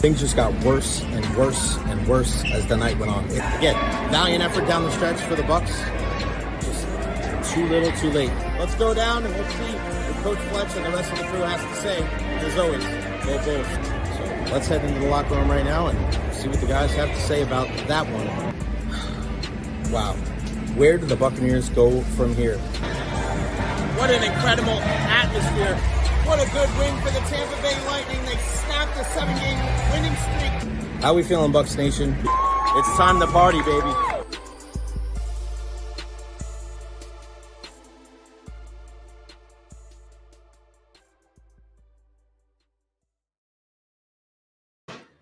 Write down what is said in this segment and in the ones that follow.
Things just got worse and worse and worse as the night went on. Again, valiant effort down the stretch for the Bucs. Just too little, too late. Let's go down and we'll see what Coach Fletch and the rest of the crew has to say. As always, go Bulls. So let's head into the locker room right now and see what the guys have to say about that one. Wow. Where do the Buccaneers go from here? What an incredible atmosphere. What a good win for the Tampa Bay Lightning. They snapped a 7-game winning streak. How we feeling, Bucs Nation? It's time to party, baby.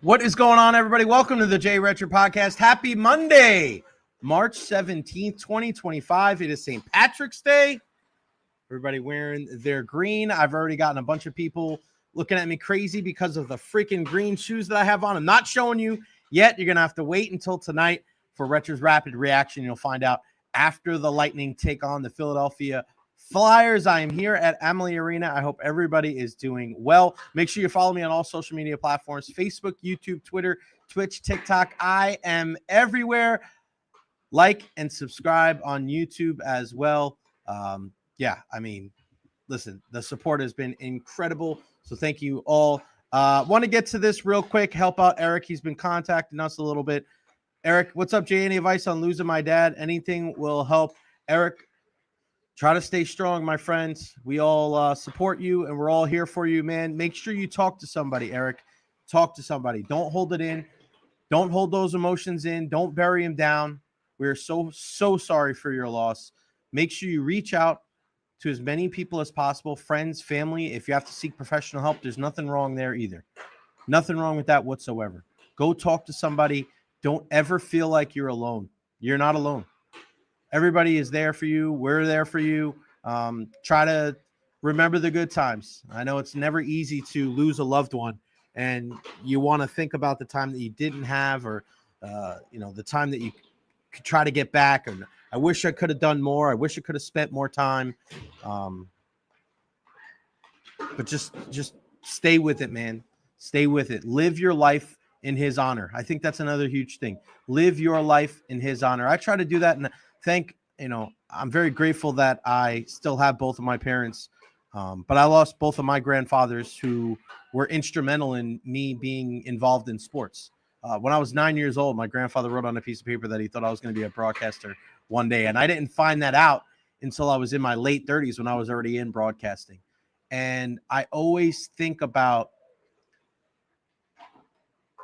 What is going on, everybody? Welcome to the Recher podcast. Happy Monday, March 17th, 2025. It is St. Patrick's Day. Everybody wearing their green. I've already gotten a bunch of people looking at me crazy because of the freaking green shoes that I have on. I'm not showing you yet. You're going to have to wait until tonight for Recher's rapid reaction. You'll find out after the Lightning take on the Philadelphia Flyers. I am here at Amalie Arena. I hope everybody is doing well. Make sure you follow me on all social media platforms, Facebook, YouTube, Twitter, Twitch, TikTok. I am everywhere. Like and subscribe on YouTube as well. Listen, the support has been incredible. So thank you all. Want to get to this real quick. Help out Eric. He's been contacting us a little bit. Eric, what's up, Jay? Any advice on losing my dad? Anything will help. Eric, try to stay strong, my friends. We all support you, and we're all here for you, man. Make sure you talk to somebody, Eric. Talk to somebody. Don't hold it in. Don't hold those emotions in. Don't bury them down. We're so sorry for your loss. Make sure you reach out to as many people as possible, friends, family. If you have to seek professional help, there's nothing wrong there either. Nothing wrong with that whatsoever. Go talk to somebody. Don't ever feel like you're alone. You're not alone. Everybody is there for you. We're there for you. Try to remember the good times. I know it's never easy to lose a loved one, and you want to think about the time that you didn't have, or the time that you could try to get back. And I wish I could have done more. I wish I could have spent more time. But just stay with it, man. Stay with it. Live your life in his honor. I think that's another huge thing. Live your life in his honor. I try to do that, and I'm very grateful that I still have both of my parents. But I lost both of my grandfathers who were instrumental in me being involved in sports. When I was 9 years old, my grandfather wrote on a piece of paper that he thought I was going to be a broadcaster one day. And I didn't find that out until I was in my late 30s when I was already in broadcasting. And I always think about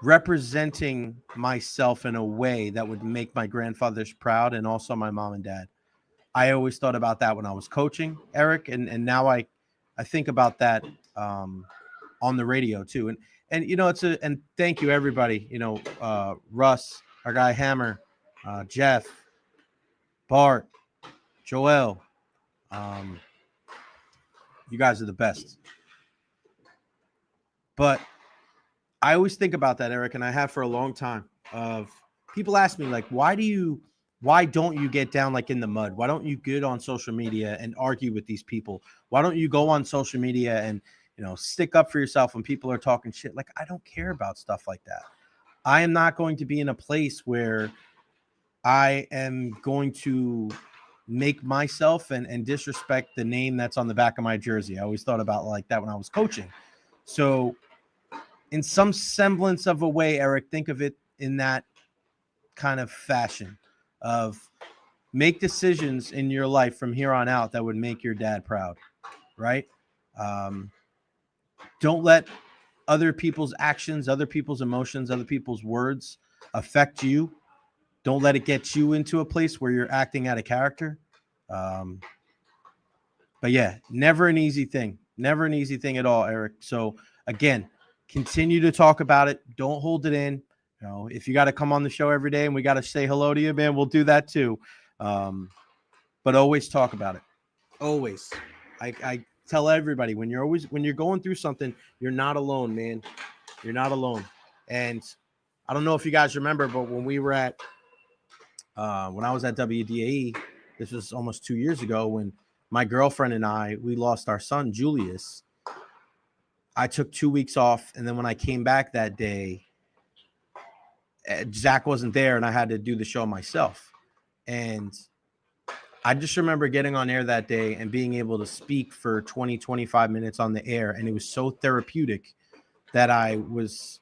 representing myself in a way that would make my grandfathers proud, and also my mom and dad. I always thought about that when I was coaching, Eric, and now I think about that on the radio too. And thank you, everybody. Russ, our guy Hammer, Jeff, Bart, Joel. You guys are the best. But I always think about that, Eric, and I have for a long time. Of people ask me, like, why don't you get down like in the mud? Why don't you get on social media and argue with these people? Why don't you go on social media and stick up for yourself when people are talking shit? Like, I don't care about stuff like that. I am not going to be in a place where I am going to make myself and disrespect the name that's on the back of my jersey. I always thought about like that when I was coaching. So in some semblance of a way, Eric, think of it in that kind of fashion of make decisions in your life from here on out that would make your dad proud, right? Don't let other people's actions, other people's emotions, other people's words affect you. Don't let it get you into a place where you're acting out of character. But yeah, never an easy thing. Never an easy thing at all, Eric. So again, continue to talk about it. Don't hold it in. If you got to come on the show every day and we got to say hello to you, man, we'll do that too. But always talk about it. Always. I tell everybody when you're going through something, you're not alone, man. You're not alone. And I don't know if you guys remember, but when we were when I was at WDAE, this was almost 2 years ago, when my girlfriend and we lost our son, Julius. I took 2 weeks off. And then when I came back that day, Zach wasn't there and I had to do the show myself. And I just remember getting on air that day and being able to speak for 20, 25 minutes on the air. And it was so therapeutic that I was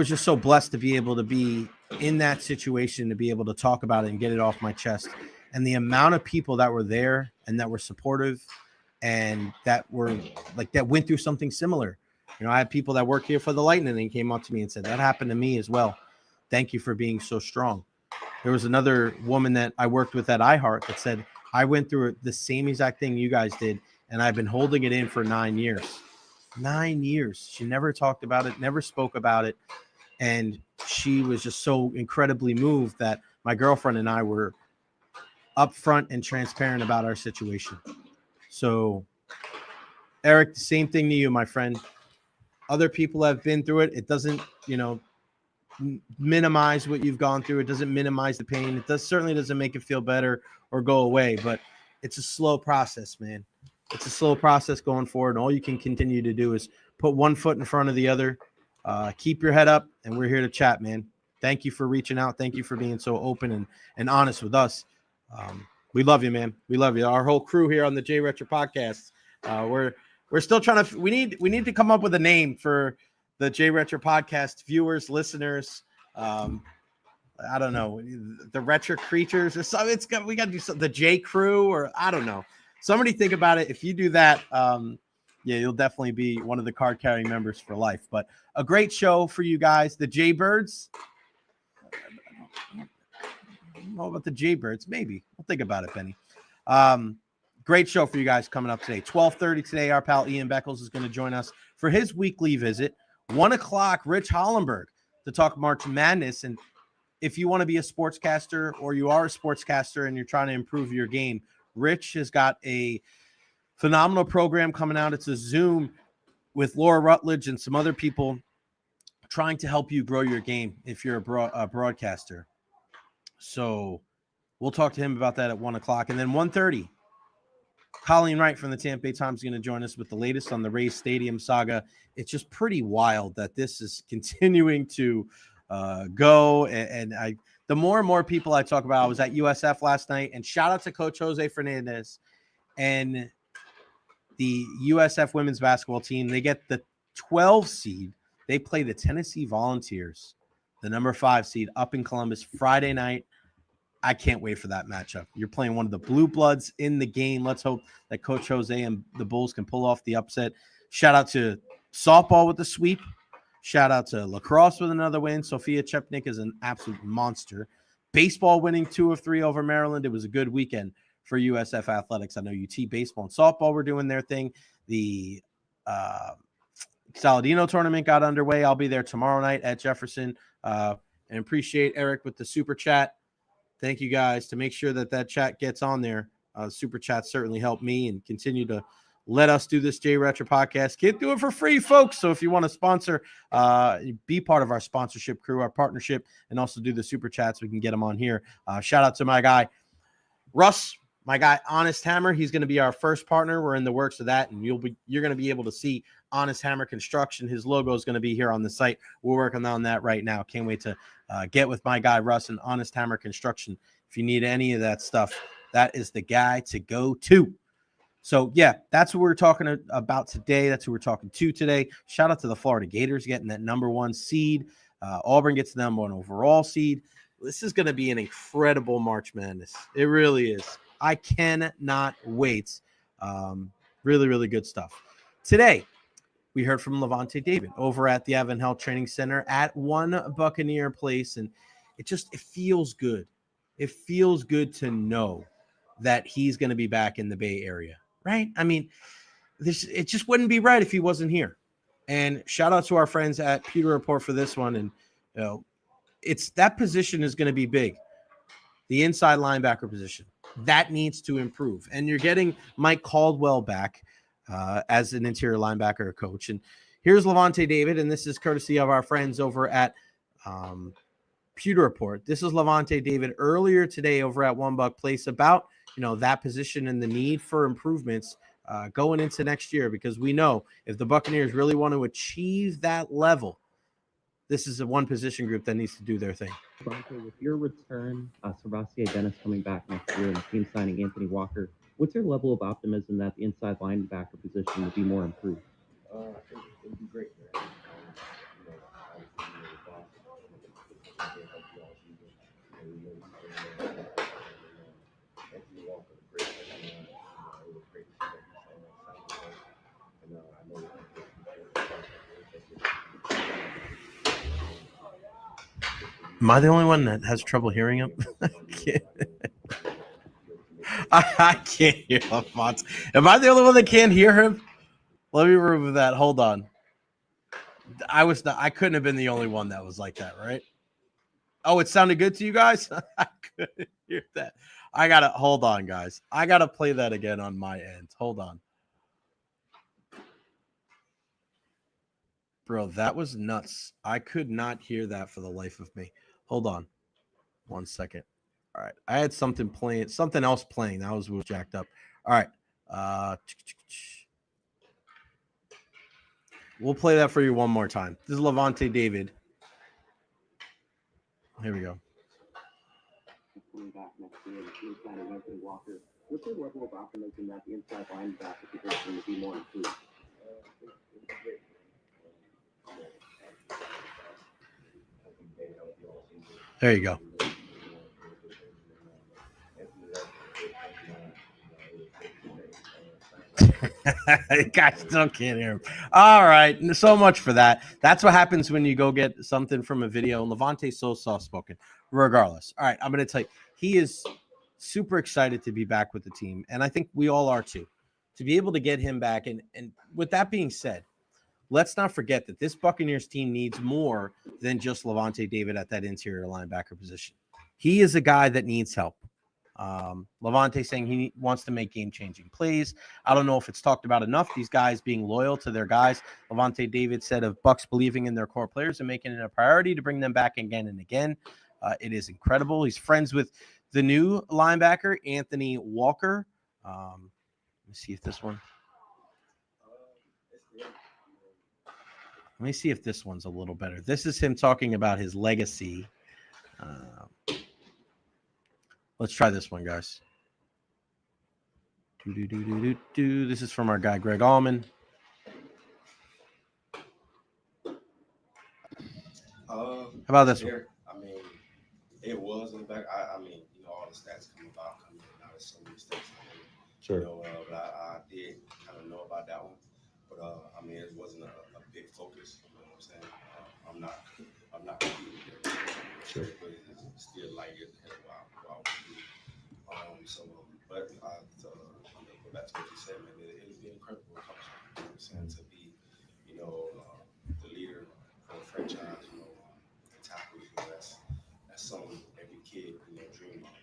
just so blessed to be able to be in that situation, to be able to talk about it and get it off my chest. And the amount of people that were there and that were supportive and that were like, that went through something similar. You know, I had people that work here for the Lightning and came up to me and said, that happened to me as well. Thank you for being so strong. There was another woman that I worked with at iHeart that said, I went through the same exact thing you guys did, and I've been holding it in for 9 years. 9 years. She never talked about it, never spoke about it. And she was just so incredibly moved that my girlfriend and I were upfront and transparent about our situation. So, Eric, the same thing to you, my friend. Other people have been through it. It doesn't, minimize what you've gone through. It doesn't minimize the pain. It certainly doesn't make it feel better or go away, but it's a slow process, man. It's a slow process going forward. And all you can continue to do is put one foot in front of the other. Keep your head up, and we're here to chat, man. Thank you for reaching out. Thank you for being so open and honest with us. We love you, man. We love you. Our whole crew here on the Recher podcast. We're still trying to. We need to come up with a name for the Recher podcast viewers, listeners. I don't know, the Recher creatures or something. We got to do something. The J crew, or I don't know. Somebody think about it. If you do that, you'll definitely be one of the card carrying members for life. But a great show for you guys. The Jaybirds. I don't know about the Jaybirds. Maybe we'll think about it, Benny. Great show for you guys coming up today. 12:30 today. Our pal Ian Beckles is going to join us for his weekly visit. 1 o'clock, Rich Hollenberg to talk March Madness. And if you want to be a sportscaster or you are a sportscaster and you're trying to improve your game, Rich has got a phenomenal program coming out. It's a Zoom with Laura Rutledge and some other people trying to help you grow your game if you're a broadcaster. So we'll talk to him about that at 1 o'clock. And then 1:30, Colleen Wright from the Tampa Bay Times is going to join us with the latest on the Rays Stadium saga. It's just pretty wild that this is continuing to go. And the more and more people I talk about, I was at USF last night, and shout out to Coach Jose Fernandez and the USF women's basketball team. They get the 12 seed. They play the Tennessee Volunteers, the number 5 seed, up in Columbus Friday night. I can't wait for that matchup. You're playing one of the blue bloods in the game. Let's hope that Coach Jose and the Bulls can pull off the upset. Shout out to softball with the sweep. Shout out to lacrosse with another win. Sophia Chepnik is an absolute monster. Baseball winning 2 of 3 over Maryland. It was a good weekend for USF athletics. I know UT baseball and softball were doing their thing. The Saladino tournament got underway. I'll be there tomorrow night at Jefferson. And appreciate Eric with the super chat. Thank you guys to make sure that chat gets on there. Super chats certainly help me and continue to let us do this Recher podcast. Can't do it for free, folks. So if you want to sponsor, be part of our sponsorship crew, our partnership, and also do the super chats, we can get them on here. Shout out to my guy, Russ, my guy, Honest Hammer. He's going to be our first partner. We're in the works of that, and you're going to be able to see Honest Hammer Construction. His logo is going to be here on the site. We're working on that right now. Can't wait to get with my guy, Russ, and Honest Hammer Construction. If you need any of that stuff, that is the guy to go to. So, yeah, that's what we're talking about today. That's who we're talking to today. Shout out to the Florida Gators getting that number 1 seed. Auburn gets the number 1 overall seed. This is going to be an incredible March Madness. It really is. I cannot wait. Really, really good stuff. Today, we heard from Levante David over at the Advent Health Training Center at One Buccaneer Place, and it feels good. It feels good to know that he's going to be back in the Bay Area, right? I mean, it just wouldn't be right if he wasn't here. And shout out to our friends at Pewter Report for this one. And it's that position is going to be big. The inside linebacker position that needs to improve, and you're getting Mike Caldwell back as an interior linebacker coach. And here's Levante David, and this is courtesy of our friends over at Pewter Report. This is Levante David earlier today over at One Buck Place about that position and the need for improvements going into next year, because we know if the Buccaneers really want to achieve that level, this is a one position group that needs to do their thing. With your return, Servacio Dennis coming back next year and the team signing Anthony Walker, what's your level of optimism that the inside linebacker position will be more improved? It'd be great, man. Anthony Walker, great player. It was great to see that he signed and I know Am I the only one that has trouble hearing him? I can't hear Lafonte. Am I the only one that can't hear him? Let me remove that. Hold on. I couldn't have been the only one that was like that, right? Oh, it sounded good to you guys? I couldn't hear that. Hold on, guys. I gotta play that again on my end. Hold on. Bro, that was nuts. I could not hear that for the life of me. Hold on. 1 second. All right. I had something else playing. That was jacked up. All right. We'll play that for you one more time. This is Levante David. Here we go. Coming back next year, the team signing Anthony Walker, what's your level of optimism that the inside linebacker position will be more improved? There you go. Guys still can't hear him. All right. So much for that. That's what happens when you go get something from a video. And Levante's so soft-spoken. Regardless. All right. I'm going to tell you, he is super excited to be back with the team. And I think we all are too. To be able to get him back. And with that being said, let's not forget that this Buccaneers team needs more than just Levante David at that interior linebacker position. He is a guy that needs help. Levante saying he wants to make game-changing plays. I don't know if it's talked about enough, these guys being loyal to their guys. Levante David said of Bucs believing in their core players and making it a priority to bring them back again and again. It is incredible. He's friends with the new linebacker, Anthony Walker. Let me see if this one. Let me see if this one's a little better. This is him talking about his legacy. Let's try this one, guys. This is from our guy, Greg Allman. How about this one? I mean, it was in the back. I mean, you know, all the stats coming out, there's so many stats. Sure. You know, but I did kind of know about that one. But, I mean, it wasn't a big focus. You know what I'm saying? I'm not competing there. Sure. But it's still light years ahead of while we do. But go back to what you said, man. It would be incredible accomplishment. You know what I'm saying? To be, you know, the leader for a franchise, you know, tackles, you know, that's something every kid, you know, dream of,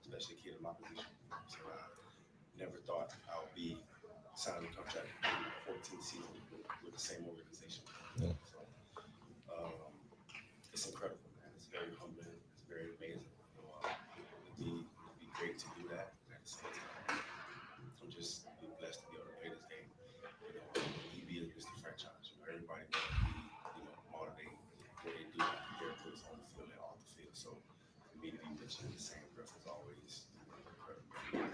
especially a kid in my position. So I never thought I would be signing a contract in 14 seasons with the same organization. Yeah. So it's incredible, man. It's very humbling. It's very amazing. It'd be great to do that. At the same time, I'm just blessed to be able to play this game. You know, EB is the franchise. You know, everybody knows we, motivate what they do here to us on the field and off the field. So for me to be mentioned in the same breath is always incredible.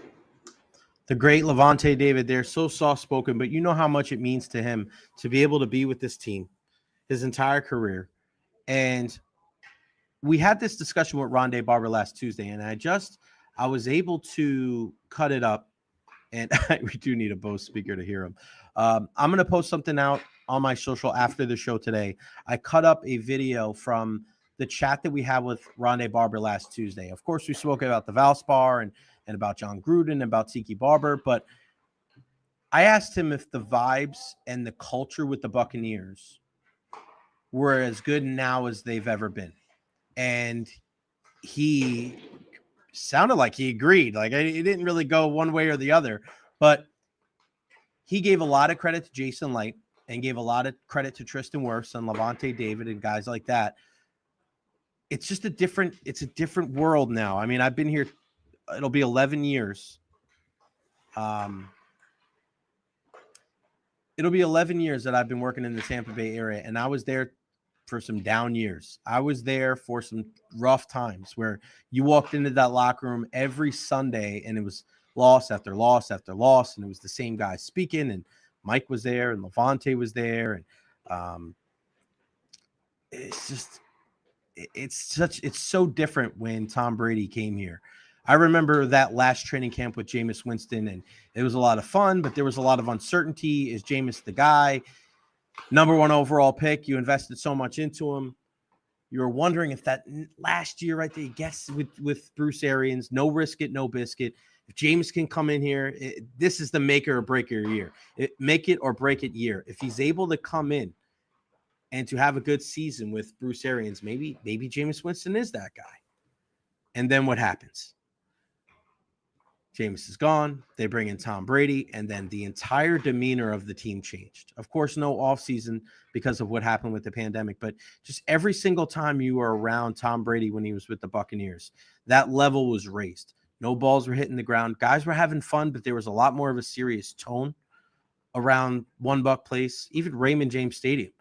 The great Levante David there, so soft-spoken, but you know how much it means to him to be able to be with this team his entire career. And we had this discussion with Rondé Barber last Tuesday, and I was able to cut it up, and we do need a Bose speaker to hear him. I'm going to post something out on my social after the show today. I cut up a video from the chat that we had with Rondé Barber last Tuesday. Of course, we spoke about the Valspar and about John Gruden and about Tiki Barber, but I asked him if the vibes and the culture with the Buccaneers were as good now as they've ever been. And he sounded like he agreed. Like, it didn't really go one way or the other, but he gave a lot of credit to Jason Light and gave a lot of credit to Tristan Wirfs and Levante David and guys like that. It's just a different world now. I mean, I've been here, it'll be 11 years. It'll be 11 years that I've been working in the Tampa Bay area, and I was there for some down years. I was there for some rough times where you walked into that locker room every Sunday and it was loss after loss after loss, and it was the same guy speaking, and Mike was there and Levante was there, and it's so different when Tom Brady came here. I remember that last training camp with Jameis Winston, and it was a lot of fun, but there was a lot of uncertainty. Is Jameis the guy? Number 1 overall pick. You invested so much into him. You were wondering if that last year right there, guess with Bruce Arians, no risk it, no biscuit. If Jameis can come in here, this is the make it or break your year. Make it or break it year. If he's able to come in and to have a good season with Bruce Arians, maybe Jameis Winston is that guy. And then what happens? Jameis is gone. They bring in Tom Brady, and then the entire demeanor of the team changed. Of course, no offseason because of what happened with the pandemic, but just every single time you were around Tom Brady when he was with the Buccaneers, that level was raised. No balls were hitting the ground. Guys were having fun, but there was a lot more of a serious tone around One Buck Place, even Raymond James Stadium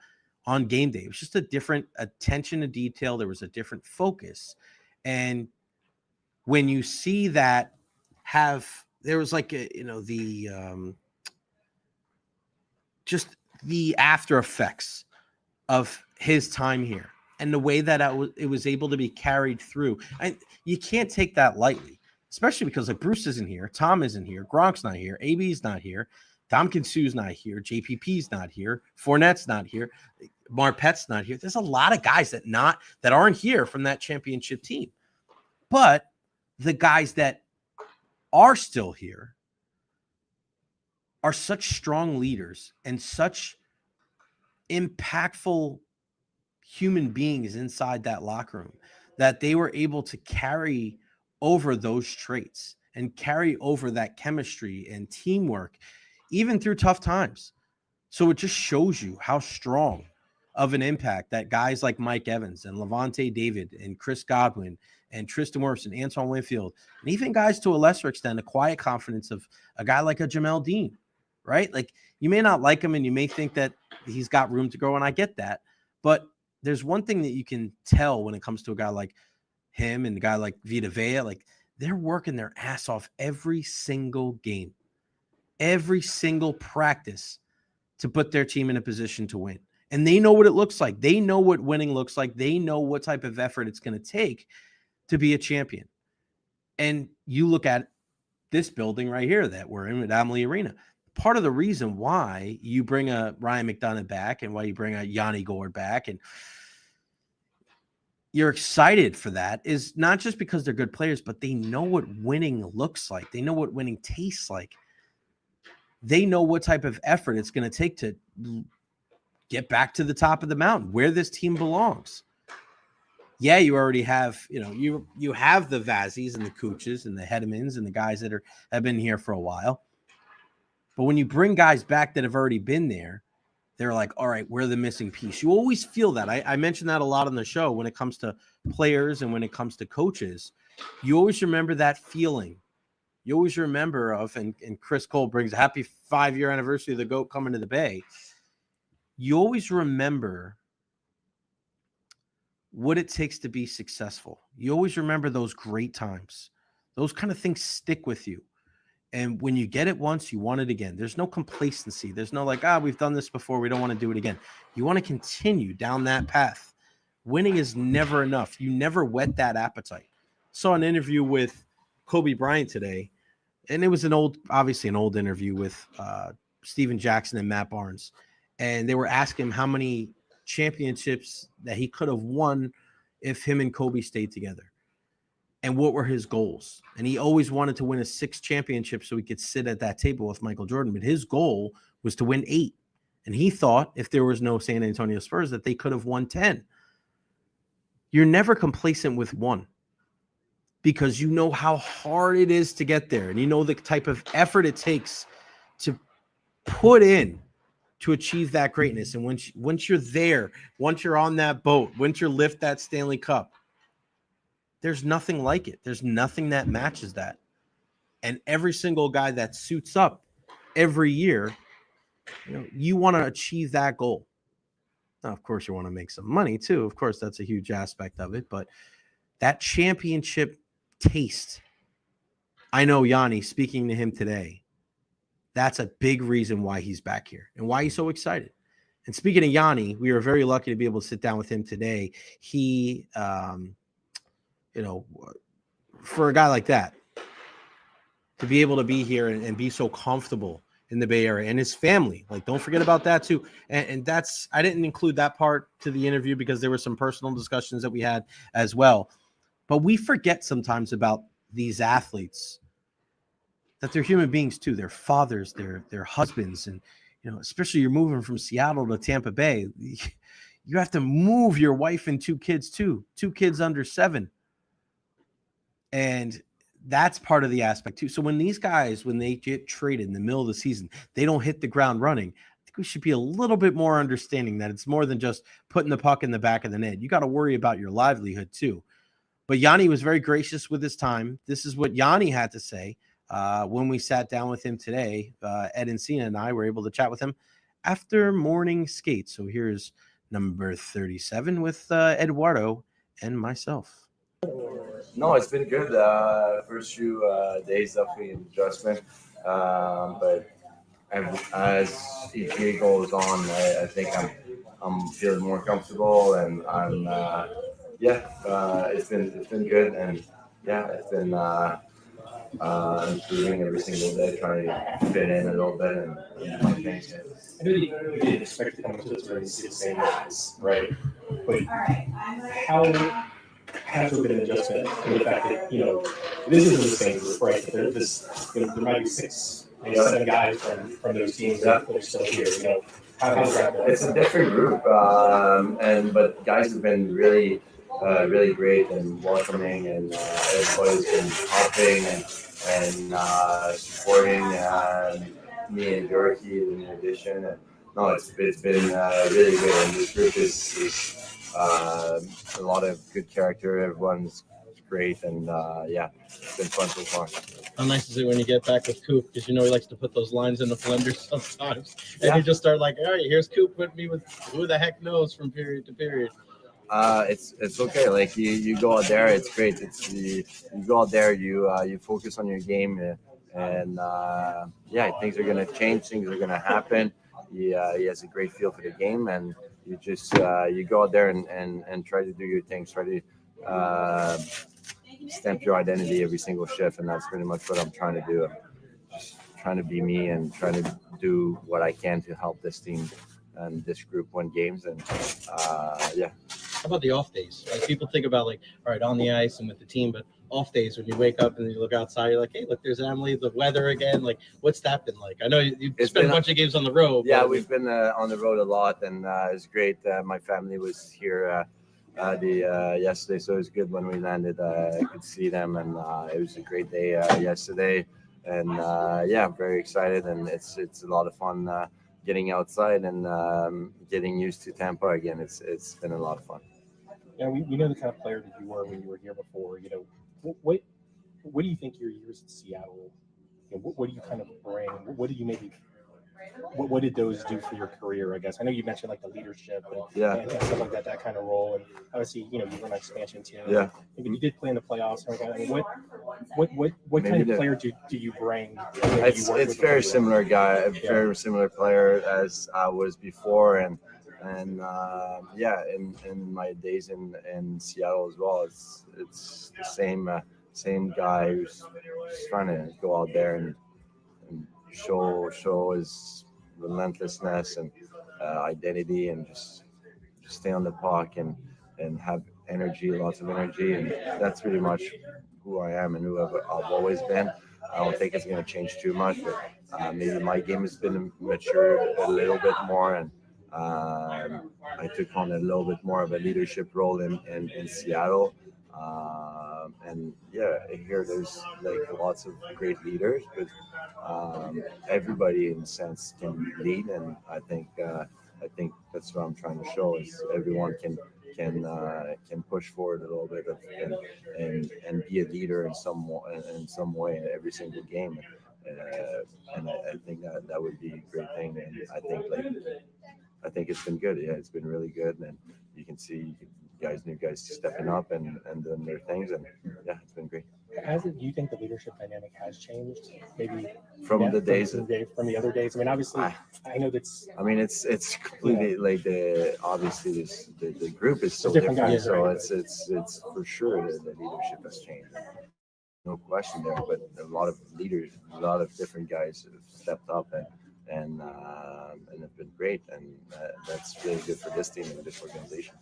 on game day. It was just a different attention to detail. There was a different focus. And when you see that, there was like just the after effects of his time here and the way that it was able to be carried through. And you can't take that lightly, especially because like Bruce isn't here, Tom isn't here, Gronk's not here, AB's not here, Dominican Sue's not here, JPP's not here, Fournette's not here, Marpet's not here. There's a lot of guys that aren't here from that championship team. But the guys that are still here are such strong leaders and such impactful human beings inside that locker room that they were able to carry over those traits and carry over that chemistry and teamwork, even through tough times. So it just shows you how strong of an impact that guys like Mike Evans and Levante David and Chris Godwin and Tristan Wirfs and Antoine Winfield, and even guys to a lesser extent, a quiet confidence of a guy like a Jamel Dean, right? Like, you may not like him and you may think that he's got room to grow, and I get that. But there's one thing that you can tell when it comes to a guy like him and a guy like Vita Vea, like they're working their ass off every single game, every single practice to put their team in a position to win. And they know what it looks like. They know what winning looks like. They know what type of effort it's going to take to be a champion. And you look at this building right here that we're in at Amalie Arena. Part of the reason why you bring a Ryan McDonough back and why you bring a Yanni Gord back and you're excited for that is not just because they're good players, but they know what winning looks like. They know what winning tastes like. They know what type of effort it's going to take to get back to the top of the mountain where this team belongs. Yeah, you already have, you have the Vazzies and the Cooches and the Hedemans and the guys that have been here for a while. But when you bring guys back that have already been there, they're like, all right, we're the missing piece. You always feel that. I mentioned that a lot on the show when it comes to players and when it comes to coaches. You always remember that feeling. You always remember and Chris Cole brings a happy 5-year anniversary of the GOAT coming to the Bay. You always remember what it takes to be successful. You always remember those great times. Those kind of things stick with you. And when you get it once, you want it again. There's no complacency. There's no like, we've done this before, we don't want to do it again. You want to continue down that path. Winning is never enough. You never whet that appetite. Saw an interview with Kobe Bryant today, and it was obviously an old interview with Steven Jackson and Matt Barnes. And they were asking him how many championships that he could have won if him and Kobe stayed together. And what were his goals? And he always wanted to win a 6th championship so he could sit at that table with Michael Jordan. But his goal was to win 8. And he thought if there was no San Antonio Spurs that they could have won 10. You're never complacent with 1 because you know how hard it is to get there. And you know the type of effort it takes to put in to achieve that greatness. And once you're there, once you're on that boat, once you lift that Stanley Cup, there's nothing like it. There's nothing that matches that. And every single guy that suits up every year, you want to achieve that goal. Now, of course, you want to make some money too. Of course, that's a huge aspect of it. But that championship taste, I know Yanni, speaking to him today, that's a big reason why he's back here and why he's so excited. And speaking of Yanni, we were very lucky to be able to sit down with him today. He, for a guy like that, to be able to be here and be so comfortable in the Bay Area and his family, like, don't forget about that too. And that's, I didn't include that part to the interview because there were some personal discussions that we had as well. But we forget sometimes about these athletes that they're human beings too. They're fathers, they're husbands. And, especially you're moving from Seattle to Tampa Bay, you have to move your wife and 2 kids too, 2 kids under 7. And that's part of the aspect too. So when these guys, when they get traded in the middle of the season, they don't hit the ground running. I think we should be a little bit more understanding that it's more than just putting the puck in the back of the net. You got to worry about your livelihood too. But Yanni was very gracious with his time. This is what Yanni had to say when we sat down with him today. Ed and Cena and I were able to chat with him after morning skate. So here's number 37 with Eduardo and myself. No, it's been good. First few days, definitely an adjustment. But as each day goes on, I think I'm feeling more comfortable, and I'm it's been good, and it's been improving every single day, trying to fit in a little bit and my things. I know that you didn't expect to come into this race the same guys, right? But how has there been an adjustment to the fact that, this isn't the same group, right? There might be 6, maybe 7 guys from those teams that are still here, How's that? It's a different group, but guys have been really great and welcoming, and everybody's been helping and supporting me and Dorothy in addition. And no, it's been really good, and this group is a lot of good character. Everyone's great, and it's been fun so far. How nice is it when you get back with Coop? Because he likes to put those lines in the blender sometimes, and you just start like, all right, here's Coop with me with who the heck knows from period to period. It's okay. Like you go out there, it's great. You go out there, you focus on your game, and things are gonna change. Things are gonna happen. He has a great feel for the game, and you just you go out there and try to do your thing. Try to stamp your identity every single shift, and that's pretty much what I'm trying to do. I'm just trying to be me and trying to do what I can to help this team and this group win games. And How about the off days? Like, people think about, like, all right, on the ice and with the team, but off days when you wake up and you look outside, you're like, hey, look, there's Amalie, the weather again. Like, what's that been like? I know you've spent a bunch of games on the road. Yeah, we've been on the road a lot, and it's great. My family was here yesterday, so it was good when we landed. I could see them, and it was a great day yesterday. And I'm very excited, and it's a lot of fun getting outside and getting used to Tampa again. It's been a lot of fun. Yeah, we know the kind of player that you were when you were here before. What do you think your years in Seattle? What do you kind of bring? What do you maybe? What did those do for your career? I guess I know you mentioned like the leadership and stuff like that kind of role, and obviously you were on expansion team. Yeah, maybe you did play in the playoffs. I mean, what kind of player do you bring? It's very similar guy, a very similar player as I was before, and in my days in Seattle as well, it's the same guy who's just trying to go out there and show his relentlessness and identity, and just stay on the puck and have energy, lots of energy, and that's pretty much who I am and who I've always been. I don't think it's going to change too much, but maybe my game has been matured a little bit more, and I took on a little bit more of a leadership role in Seattle. Here there's like lots of great leaders, but everybody in a sense can lead, and I think that's what I'm trying to show is everyone can push forward a little bit and be a leader in some way in every single game. And I think that would be a great thing. And I think like I think it's been good. Yeah, it's been really good, and you can see new guys stepping up and doing their things, and yeah, it's been great. Do you think the leadership dynamic has changed? Maybe From the other days. I mean, obviously, I know that's. I mean, it's completely like obviously the group is so different different. guys, So right? it's for sure that the leadership has changed. No question there, but a lot of leaders, a lot of different guys have stepped up and it's been great, and that's really good for this team and this organization.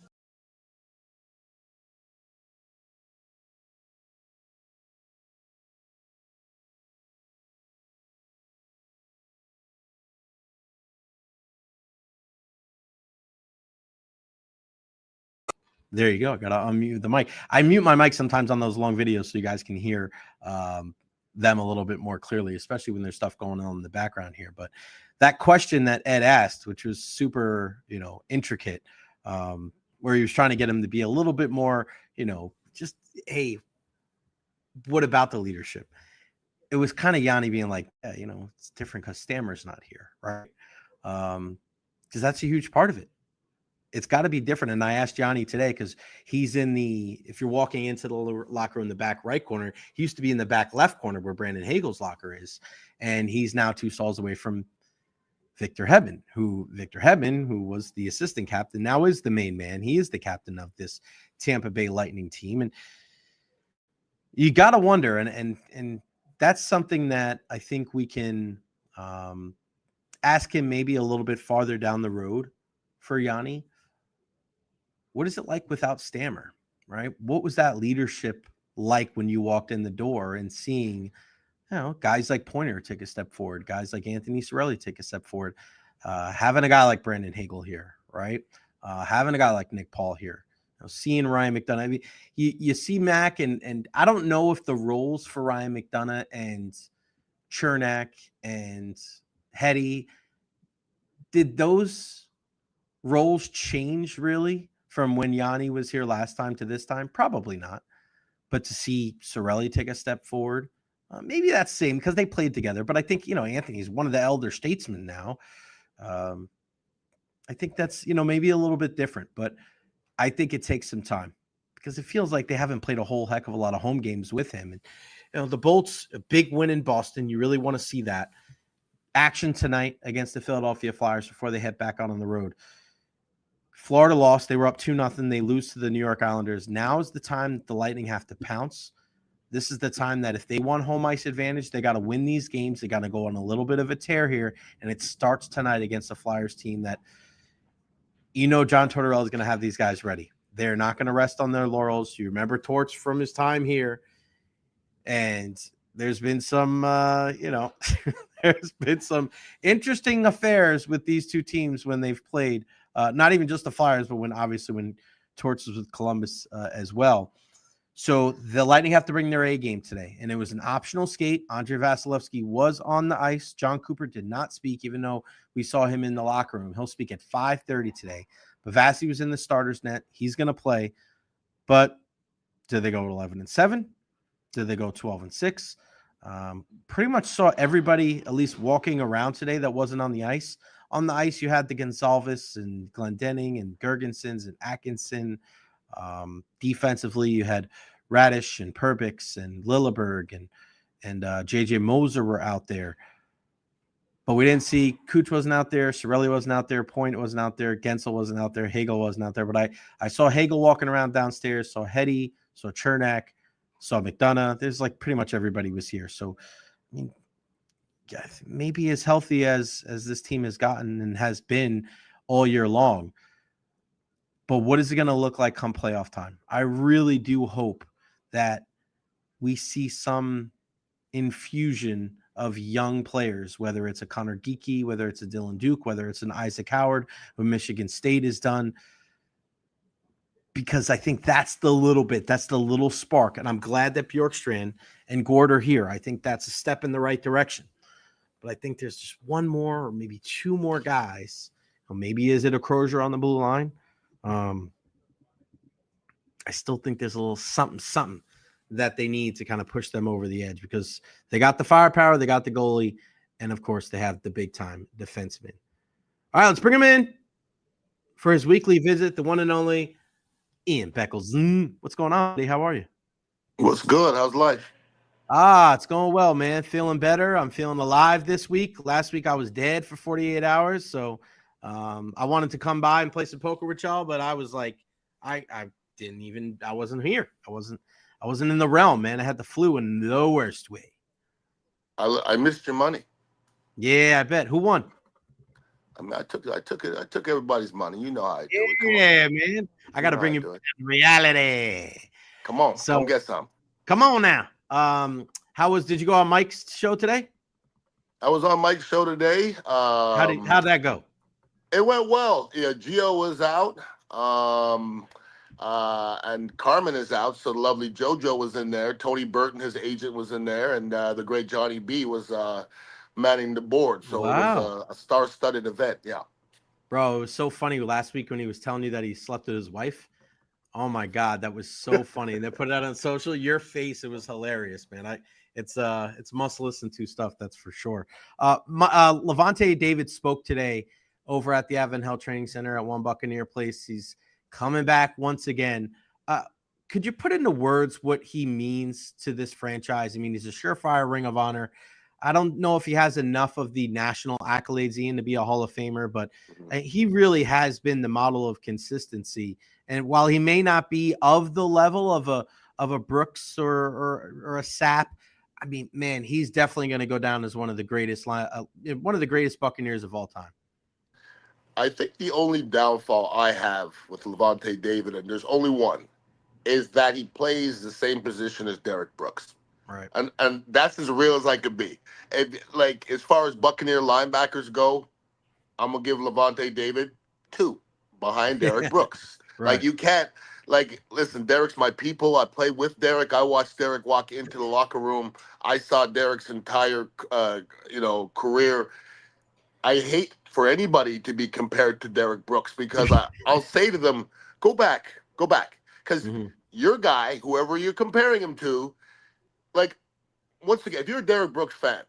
There you go. I got to unmute the mic. I mute my mic sometimes on those long videos so you guys can hear them a little bit more clearly, especially when there's stuff going on in the background here. But that question that Ed asked, which was super, intricate, where he was trying to get him to be a little bit more, just, hey, what about the leadership? It was kind of Yanni being like, yeah, it's different because Stammer's not here, right? Because that's a huge part of it. It's got to be different. And I asked Yanni today because he's if you're walking into the locker room in the back right corner, he used to be in the back left corner where Brandon Hagel's locker is. And he's now 2 stalls away from Victor Hedman, who was the assistant captain, now is the main man. He is the captain of this Tampa Bay Lightning team. And you got to wonder, and that's something that I think we can ask him maybe a little bit farther down the road for Yanni. What is it like without Stammer, right? What was that leadership like when you walked in the door and seeing, guys like Pointer take a step forward, guys like Anthony Cirelli take a step forward, having a guy like Brandon Hagel here, right? Having a guy like Nick Paul here, seeing Ryan McDonough. I mean, you see Mac, and I don't know if the roles for Ryan McDonough and Chernak and Hetty, did those roles change really from when Yanni was here last time to this time? Probably not. But to see Cirelli take a step forward, maybe that's same because they played together. But I think, Anthony's one of the elder statesmen now. I think that's, maybe a little bit different. But I think it takes some time because it feels like they haven't played a whole heck of a lot of home games with him. And, the Bolts, a big win in Boston. You really want to see that action tonight against the Philadelphia Flyers before they head back out on the road. Florida lost. They were up 2-0. They lose to the New York Islanders. Now is the time that the Lightning have to pounce. This is the time that if they want home ice advantage, they got to win these games. They got to go on a little bit of a tear here, and it starts tonight against the Flyers team that, John Tortorella is going to have these guys ready. They're not going to rest on their laurels. You remember Torts from his time here, and there's been some, there's been some interesting affairs with these two teams when they've played. Not even just the Flyers, but when Torts was with Columbus as well. So the Lightning have to bring their A game today, and it was an optional skate. Andrei Vasilevsky was on the ice. John Cooper did not speak, even though we saw him in the locker room. He'll speak at 5:30 today. But Vasi was in the starter's net. He's going to play. But did they go 11-7? Did they go 12-6? Pretty much saw everybody at least walking around today that wasn't on the ice. On the ice, you had the Gonzalez and Glendening and Gergensons and Atkinson. Defensively, you had Radish and Perbix and Lilleberg and JJ Moser were out there. But we didn't see Cooch wasn't out there, Cirelli wasn't out there, Point wasn't out there, Gensel wasn't out there, Hagel wasn't out there. But I saw Hagel walking around downstairs, saw Hetty, saw Chernak, saw McDonough. There's like pretty much everybody was here. So, I mean, maybe as healthy as this team has gotten and has been all year long. But what is it going to look like come playoff time? I really do hope that we see some infusion of young players, whether it's a Connor Geeky, whether it's a Dylan Duke, whether it's an Isaac Howard, what Michigan State has done. Because I think that's the little spark. And I'm glad that Bjorkstrand and Gord are here. I think that's a step in the right direction. But I think there's just one more or maybe two more guys. Or maybe is it a Crozier on the blue line? I still think there's a little something that they need to kind of push them over the edge because they got the firepower, they got the goalie, and of course they have the big time defenseman. All right, let's bring him in. for his weekly visit, the one and only Ian Beckles. What's going on, buddy? How are you? What's good? How's life? It's going well, man. Feeling better. I'm feeling alive this week. Last week I was dead for 48 hours, so I wanted to come by and play some poker with y'all, but I was like, I wasn't here. I wasn't in the realm, man. I had the flu in the worst way. I missed your money. Yeah, I bet. Who won? I mean, I took everybody's money. You know how I do it. Come Yeah, on. man. I got to bring you do it. reality. Come on, So- come get some. Come on now. Did you go on Mike's show today? I was on Mike's show today. How'd that go? It went well. Yeah, Gio was out. And Carmen is out. So the lovely JoJo was in there. Tony Burton, his agent, was in there, and the great Johnny B was manning the board. So It was a star-studded event. Yeah. Bro, it was so funny last week when he was telling you that he slept with his wife. Oh my God, that was so funny. And they put it out on social. Your face, it was hilarious, man. It's must listen to stuff, that's for sure. Levante David spoke today over at the Advent Health Training Center at One Buccaneer Place. He's coming back once again. Could you put into words what he means to this franchise? I mean, he's a surefire Ring of Honor. I don't know if he has enough of the national accolades, Ian, to be a Hall of Famer, but he really has been the model of consistency. And while he may not be of the level of a Brooks or a Sapp, I mean, man, he's definitely going to go down as one of the greatest Buccaneers of all time. I think the only downfall I have with Levante David, and there's only one, is that he plays the same position as Derek Brooks. Right. And that's as real as I could be. Like, as far as Buccaneer linebackers go, I'm going to give Levante David 2 behind Derek Brooks. Right. Like, you can't, listen, Derek's my people. I play with Derek. I watched Derek walk into the locker room. I saw Derek's entire, career. I hate for anybody to be compared to Derek Brooks because I'll say to them, go back. Because your guy, whoever you're comparing him to, like, once again, if you're a Derek Brooks fan,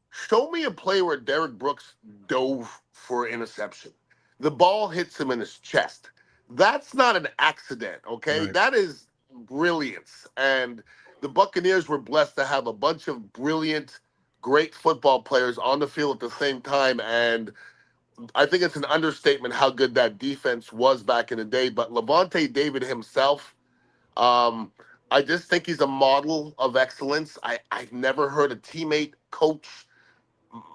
show me a play where Derek Brooks dove for an interception. The ball hits him in his chest. That's not an accident, okay? Right. That is brilliance. And the Buccaneers were blessed to have a bunch of brilliant, great football players on the field at the same time. And I think it's an understatement how good that defense was back in the day. But Levante David himself, I just think he's a model of excellence. I've never heard a teammate, coach,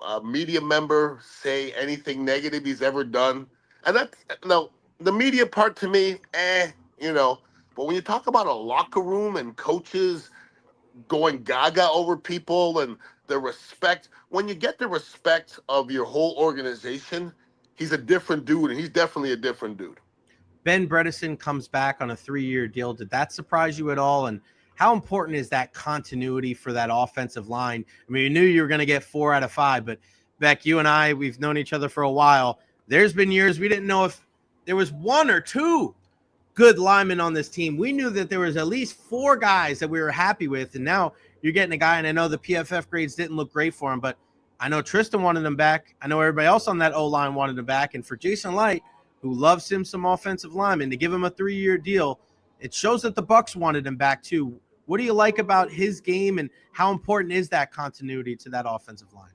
a media member say anything negative he's ever done. And the media part to me, but when you talk about a locker room and coaches going gaga over people and the respect, when you get the respect of your whole organization, he's a different dude, and he's definitely a different dude. Ben Bredesen comes back on a 3-year deal. Did that surprise you at all? And how important is that continuity for that offensive line? I mean, you knew you were going to get 4 out of 5, but Beck, you and I, we've known each other for a while. There's been years we didn't know if there was 1 or 2 good linemen on this team. We knew that there was at least 4 guys that we were happy with, and now you're getting a guy, and I know the PFF grades didn't look great for him, but I know Tristan wanted him back. I know everybody else on that O-line wanted him back, and for Jason Light, who loves him some offensive linemen, to give him a 3-year deal, it shows that the Bucs wanted him back too. What do you like about his game, and how important is that continuity to that offensive line?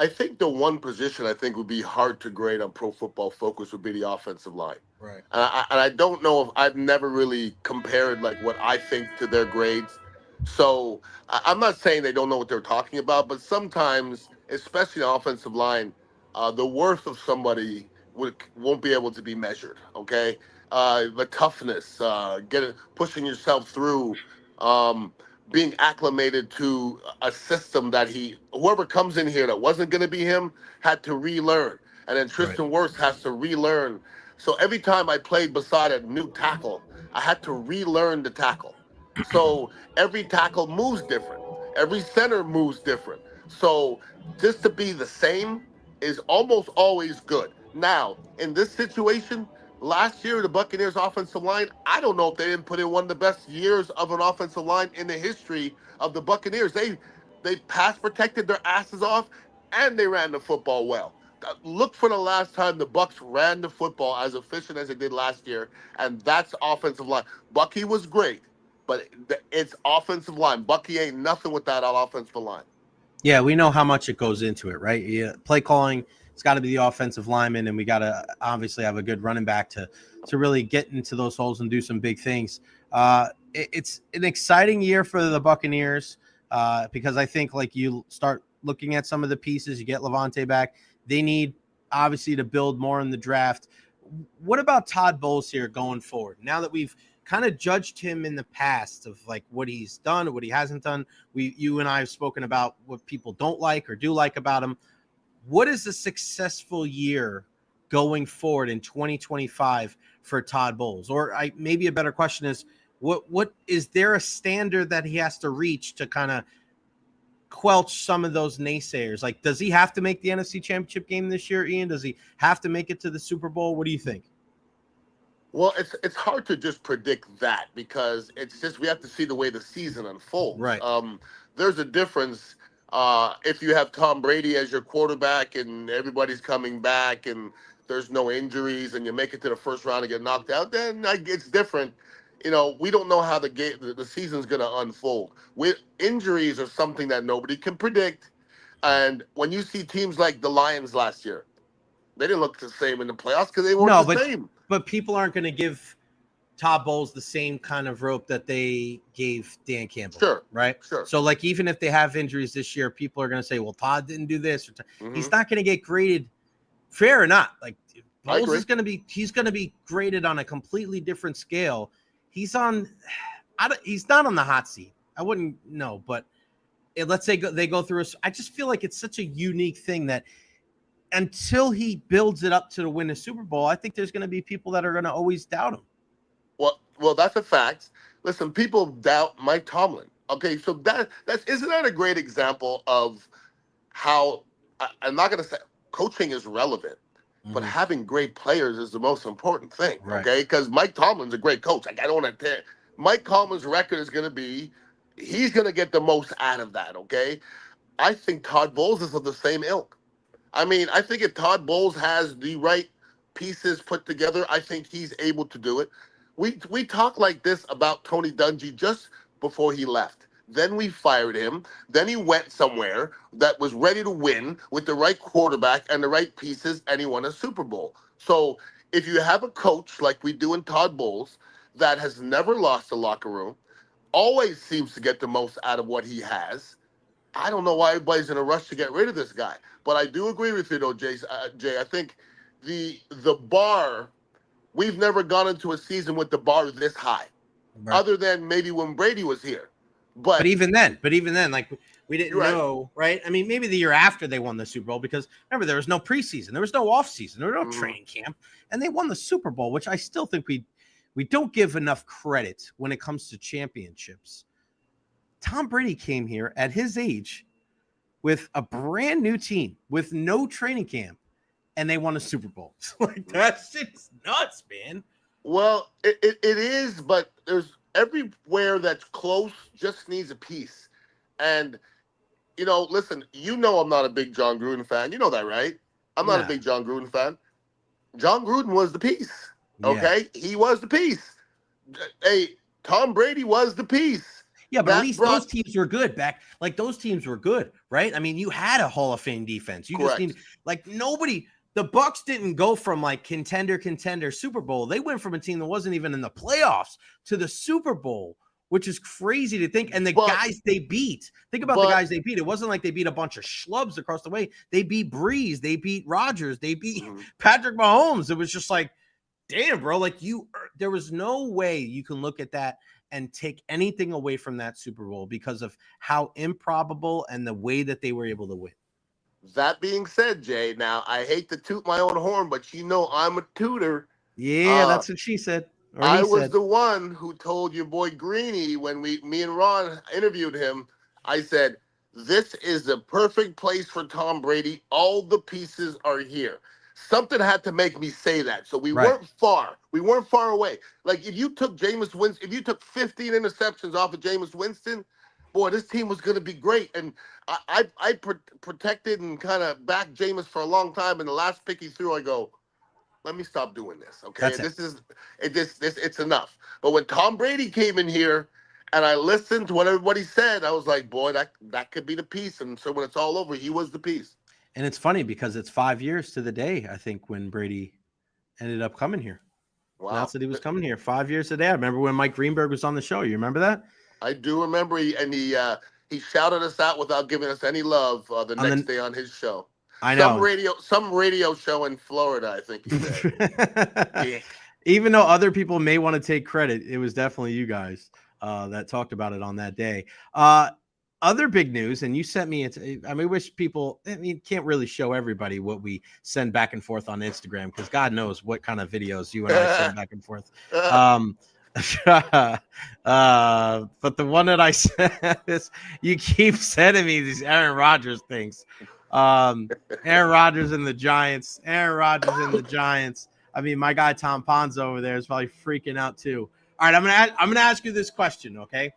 I think the one position I think would be hard to grade on Pro Football Focus would be the offensive line. Right. And I don't know if I've never really compared like what I think to their grades. So I'm not saying they don't know what they're talking about, but sometimes, especially on offensive line, the worth of somebody won't be able to be measured. Okay, the toughness, pushing yourself through, being acclimated to a system that whoever comes in here that wasn't going to be him had to relearn, and then Tristan Wirfs has to relearn. So every time I played beside a new tackle, I had to relearn the tackle. So every tackle moves different. Every center moves different. So just to be the same is almost always good. Now, in this situation, last year, the Buccaneers offensive line, I don't know if they didn't put in one of the best years of an offensive line in the history of the Buccaneers. They pass protected their asses off, and they ran the football well. Look for the last time the Bucs ran the football as efficient as they did last year, and that's offensive line. Bucky was great, but it's offensive line. Bucky ain't nothing without that offensive line. Yeah, we know how much it goes into it, right? Yeah, play calling, it's got to be the offensive lineman, and we got to obviously have a good running back to really get into those holes and do some big things. It's an exciting year for the Buccaneers because I think like you start looking at some of the pieces, you get Levante back. They need obviously to build more in the draft. What about Todd Bowles here going forward? Now that we've kind of judged him in the past of like what he's done or what he hasn't done. You and I have spoken about what people don't like or do like about him. What is a successful year going forward in 2025 for Todd Bowles? Or maybe a better question is what is there a standard that he has to reach to kind of quelch some of those naysayers? Like, does he have to make the NFC Championship game this year, Ian? Does he have to make it to the Super Bowl? What do you think? Well, it's hard to just predict that because it's just we have to see the way the season unfolds. Right. There's a difference if you have Tom Brady as your quarterback and everybody's coming back and there's no injuries and you make it to the first round and get knocked out, then it's different. You know, we don't know how the season's going to unfold. Injuries are something that nobody can predict. And when you see teams like the Lions last year, they didn't look the same in the playoffs because they weren't the same. But people aren't going to give Todd Bowles the same kind of rope that they gave Dan Campbell. Sure. Right? Sure. So, like, even if they have injuries this year, people are going to say, well, Todd didn't do this. He's not going to get graded fair or not. Like, Bowles is going to be – he's going to be graded on a completely different scale. He's not on the hot seat. I wouldn't know, but let's say they go through I just feel like it's such a unique thing that – until he builds it up to win a Super Bowl, I think there's going to be people that are going to always doubt him. Well, that's a fact. Listen, people doubt Mike Tomlin. Okay, so isn't that a great example of how I'm not going to say coaching is relevant, but having great players is the most important thing. Right. Okay, because Mike Tomlin's a great coach. Like I don't want to. Mike Tomlin's record is going to be, he's going to get the most out of that. Okay, I think Todd Bowles is of the same ilk. I mean, I think if Todd Bowles has the right pieces put together, I think he's able to do it. We talked like this about Tony Dungy just before he left. Then we fired him. Then he went somewhere that was ready to win with the right quarterback and the right pieces, and he won a Super Bowl. So if you have a coach like we do in Todd Bowles that has never lost a locker room, always seems to get the most out of what he has, I don't know why everybody's in a rush to get rid of this guy. But I do agree with you, though, Jay. I think the bar, we've never gone into a season with the bar this high, other than maybe when Brady was here. But even then, like we didn't know, right? I mean, maybe the year after they won the Super Bowl, because remember, there was no preseason, there was no offseason, there was no training camp, and they won the Super Bowl, which I still think we don't give enough credit when it comes to championships. Tom Brady came here at his age with a brand new team, with no training camp, and they won a Super Bowl. Like, that shit's nuts, man. Well, it is, but there's everywhere that's close just needs a piece. And, listen, I'm not a big John Gruden fan. You know that, right? I'm not a big John Gruden fan. John Gruden was the piece, okay? Yeah. He was the piece. Hey, Tom Brady was the piece. Yeah, but at least those teams were good back. Like, those teams were good, right? I mean, you had a Hall of Fame defense. You just need, like, nobody. The Bucs didn't go from like contender Super Bowl. They went from a team that wasn't even in the playoffs to the Super Bowl, which is crazy to think. And guys they beat. Think about the guys they beat. It wasn't like they beat a bunch of schlubs across the way. They beat Breeze. They beat Rodgers. They beat Patrick Mahomes. It was just like, damn, bro. Like, there was no way you can look at that and take anything away from that Super Bowl because of how improbable and the way that they were able to win. That being said, Jay, now I hate to toot my own horn, but I'm a tutor. Yeah, that's what she said. I was the one who told your boy Greeny when me and Ron interviewed him. I said, this is the perfect place for Tom Brady. All the pieces are here. Something had to make me say that. So we weren't far. We weren't far away. Like, if you took Jameis Winston, if you took 15 interceptions off of Jameis Winston, boy, this team was going to be great. And I protected and kind of backed Jameis for a long time. And the last pick he threw, I go, let me stop doing this. Okay, it's enough. But when Tom Brady came in here, and I listened to what he said, I was like, boy, that could be the piece. And so when it's all over, he was the piece. And it's funny because it's 5 years to the day, I think, when Brady ended up coming here. Wow. Announced that he was coming here 5 years today. I remember when Mike Greenberg was on the show. You remember that? I do remember. He shouted us out without giving us any love the next day on his show. I know. Some radio show in Florida, I think he said. Yeah. Even though other people may want to take credit, it was definitely you guys that talked about it on that day. Other big news, and you sent me, wish people, can't really show everybody what we send back and forth on Instagram because God knows what kind of videos you and I send back and forth. But the one that I sent is, you keep sending me these Aaron Rodgers things. Aaron Rodgers and the Giants. I mean, my guy Tom Ponzo over there is probably freaking out too. All right, I'm gonna ask you this question, okay?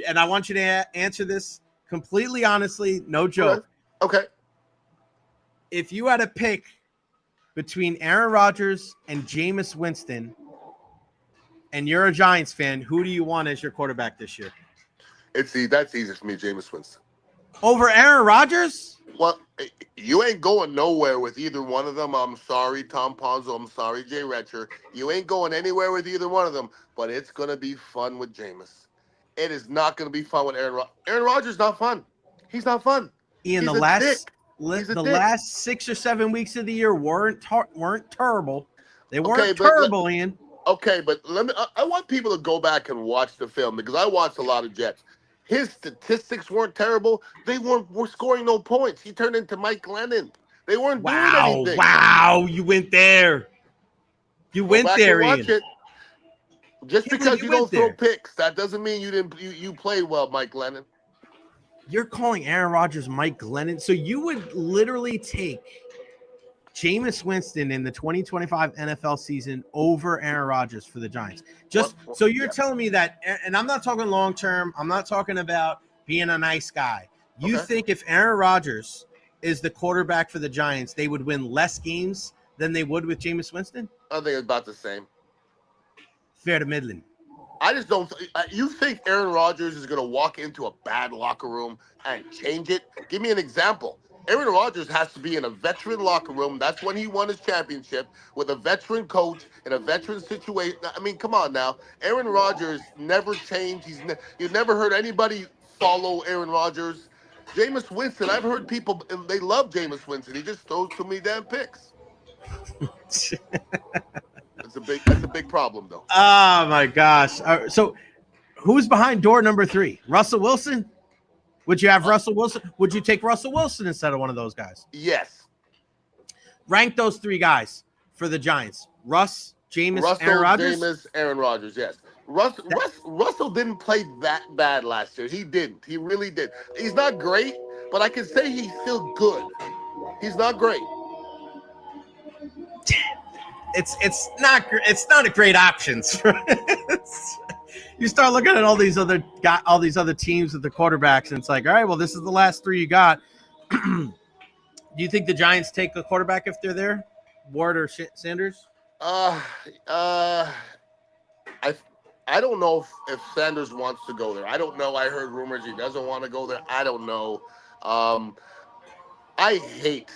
And I want you to answer this completely honestly, no joke. Okay. If you had to pick between Aaron Rodgers and Jameis Winston, and you're a Giants fan, who do you want as your quarterback this year? That's easy for me, Jameis Winston. Over Aaron Rodgers? Well, you ain't going nowhere with either one of them. I'm sorry, Tom Ponzo. I'm sorry, Jay Recher. You ain't going anywhere with either one of them, but it's going to be fun with Jameis. It is not going to be fun with Aaron Rodgers. Aaron Rodgers not fun. He's not fun. Ian, the last 6 or 7 weeks of the year weren't terrible. They weren't terrible, Ian. Okay, but I want people to go back and watch the film because I watched a lot of Jets. His statistics weren't terrible. They were scoring no points. He turned into Mike Glennon. They weren't doing anything. Wow, you went there. You went there, Ian. It. Just because you don't throw picks, that doesn't mean you played well, Mike Glennon. You're calling Aaron Rodgers Mike Glennon? So you would literally take Jameis Winston in the 2025 NFL season over Aaron Rodgers for the Giants. So you're telling me that, and I'm not talking long term. I'm not talking about being a nice guy. You think if Aaron Rodgers is the quarterback for the Giants, they would win less games than they would with Jameis Winston? I think it's about the same. Fair to middling. I just don't. You think Aaron Rodgers is going to walk into a bad locker room and change it? Give me an example. Aaron Rodgers has to be in a veteran locker room. That's when he won his championship, with a veteran coach in a veteran situation. I mean, come on now. Aaron Rodgers never changed. You've never heard anybody follow Aaron Rodgers. Jameis Winston, I've heard people, they love Jameis Winston. He just throws too many damn picks. That's a big problem, though. Oh, my gosh. So who's behind door number 3? Russell Wilson? Would you have Russell Wilson? Would you take Russell Wilson instead of one of those guys? Yes. Rank those 3 guys for the Giants. Russ, Jameis, Aaron Rodgers? Jameis, Aaron Rodgers, yes. Russell didn't play that bad last year. He didn't. He really did. He's not great, but I can say he's still good. He's not great. It's not a great options. You start looking at all these other teams with the quarterbacks, and it's like, all right, well, this is the last 3 you got. Do you think the Giants take a quarterback if they're there, Ward or Sanders? I don't know if Sanders wants to go there. I don't know. I heard rumors he doesn't want to go there. I don't know. I hate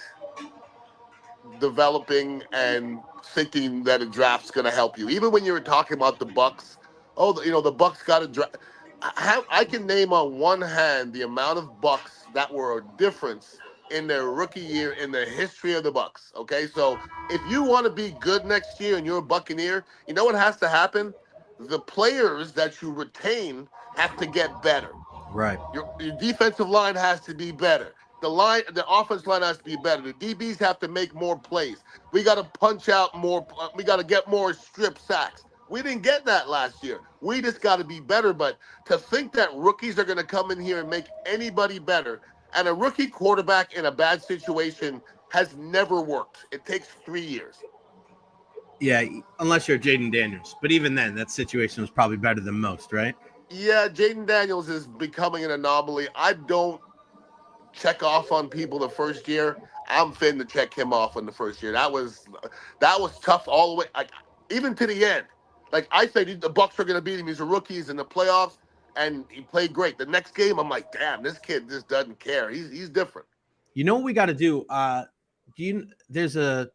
developing and thinking that a draft's going to help you. Even when you were talking about the Bucs, the Bucs got a draft. I can name on one hand the amount of Bucs that were a difference in their rookie year in the history of the Bucs. Okay, so if you want to be good next year and you're a Buccaneer, you know what has to happen? The players that you retain have to get better. Right. Your defensive line has to be better. The offense line has to be better. The DBs have to make more plays. We got to punch out more. We got to get more strip sacks. We didn't get that last year. We just got to be better. But to think that rookies are going to come in here and make anybody better, and a rookie quarterback in a bad situation has never worked. It takes 3 years. Yeah, unless you're Jaden Daniels. But even then, that situation was probably better than most, right? Yeah, Jaden Daniels is becoming an anomaly. I don't check off on people the first year. I'm fin to check him off on the first year. That was tough all the way, like even to the end. Like I said, the Bucs are going to beat him. He's a rookie. He's in the playoffs, and he played great. The next game, I'm like, damn, this kid just doesn't care. He's different. You know what we got to do? There's a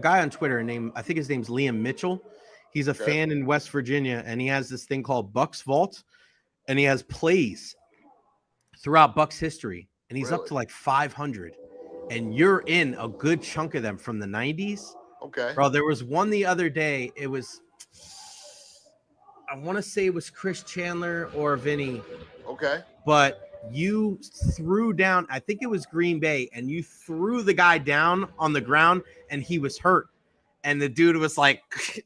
guy on Twitter named, I think his name's Liam Mitchell. He's a fan in West Virginia, and he has this thing called Bucs Vault, and he has plays throughout Bucs history, and he's up to like 500, and you're in a good chunk of them from the 90s. Okay. Bro, there was one the other day. It was, I want to say it was Chris Chandler or Vinny. Okay. But you threw down, I think it was Green Bay, and you threw the guy down on the ground, and he was hurt. And the dude was like,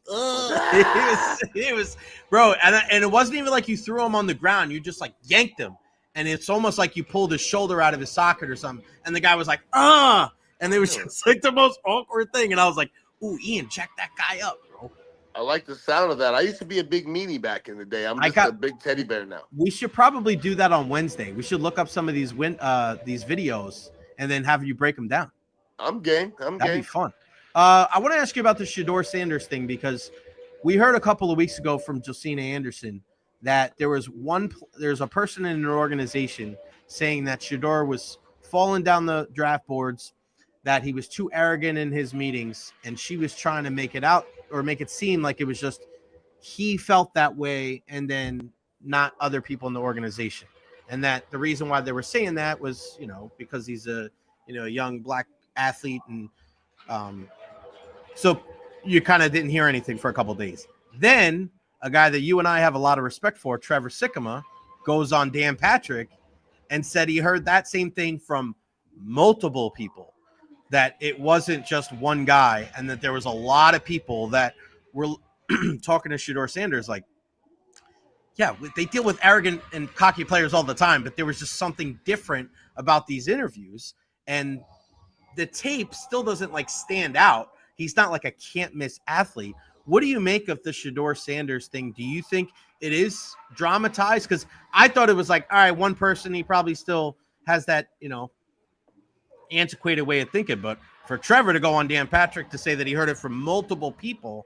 it was, bro. And it wasn't even like you threw him on the ground. You just like yanked him. And it's almost like you pulled his shoulder out of his socket or something. And the guy was like, and it was just like the most awkward thing. And I was like, ooh, Ian, check that guy up, bro. I like the sound of that. I used to be a big meanie back in the day. I'm just a big teddy bear now. We should probably do that on Wednesday. We should look up some of these videos and then have you break them down. I'm game. That'd be fun. I want to ask you about the Shedeur Sanders thing, because we heard a couple of weeks ago from Josina Anderson that there's a person in an organization saying that Shedeur was falling down the draft boards, that he was too arrogant in his meetings, and she was trying to make it out or make it seem like it was just he felt that way and then not other people in the organization. And that the reason why they were saying that was, because he's a young black athlete, and so you kind of didn't hear anything for a couple of days. Then a guy that you and I have a lot of respect for, Trevor Sikkema, goes on Dan Patrick and said he heard that same thing from multiple people, that it wasn't just one guy, and that there was a lot of people that were talking to Shedeur Sanders like, yeah, they deal with arrogant and cocky players all the time, but there was just something different about these interviews, and the tape still doesn't like stand out. He's not like a can't miss athlete. What do you make of the Shedeur Sanders thing? Do you think it is dramatized? Because I thought it was like, all right, one person, he probably still has that, antiquated way of thinking. But for Trevor to go on Dan Patrick to say that he heard it from multiple people,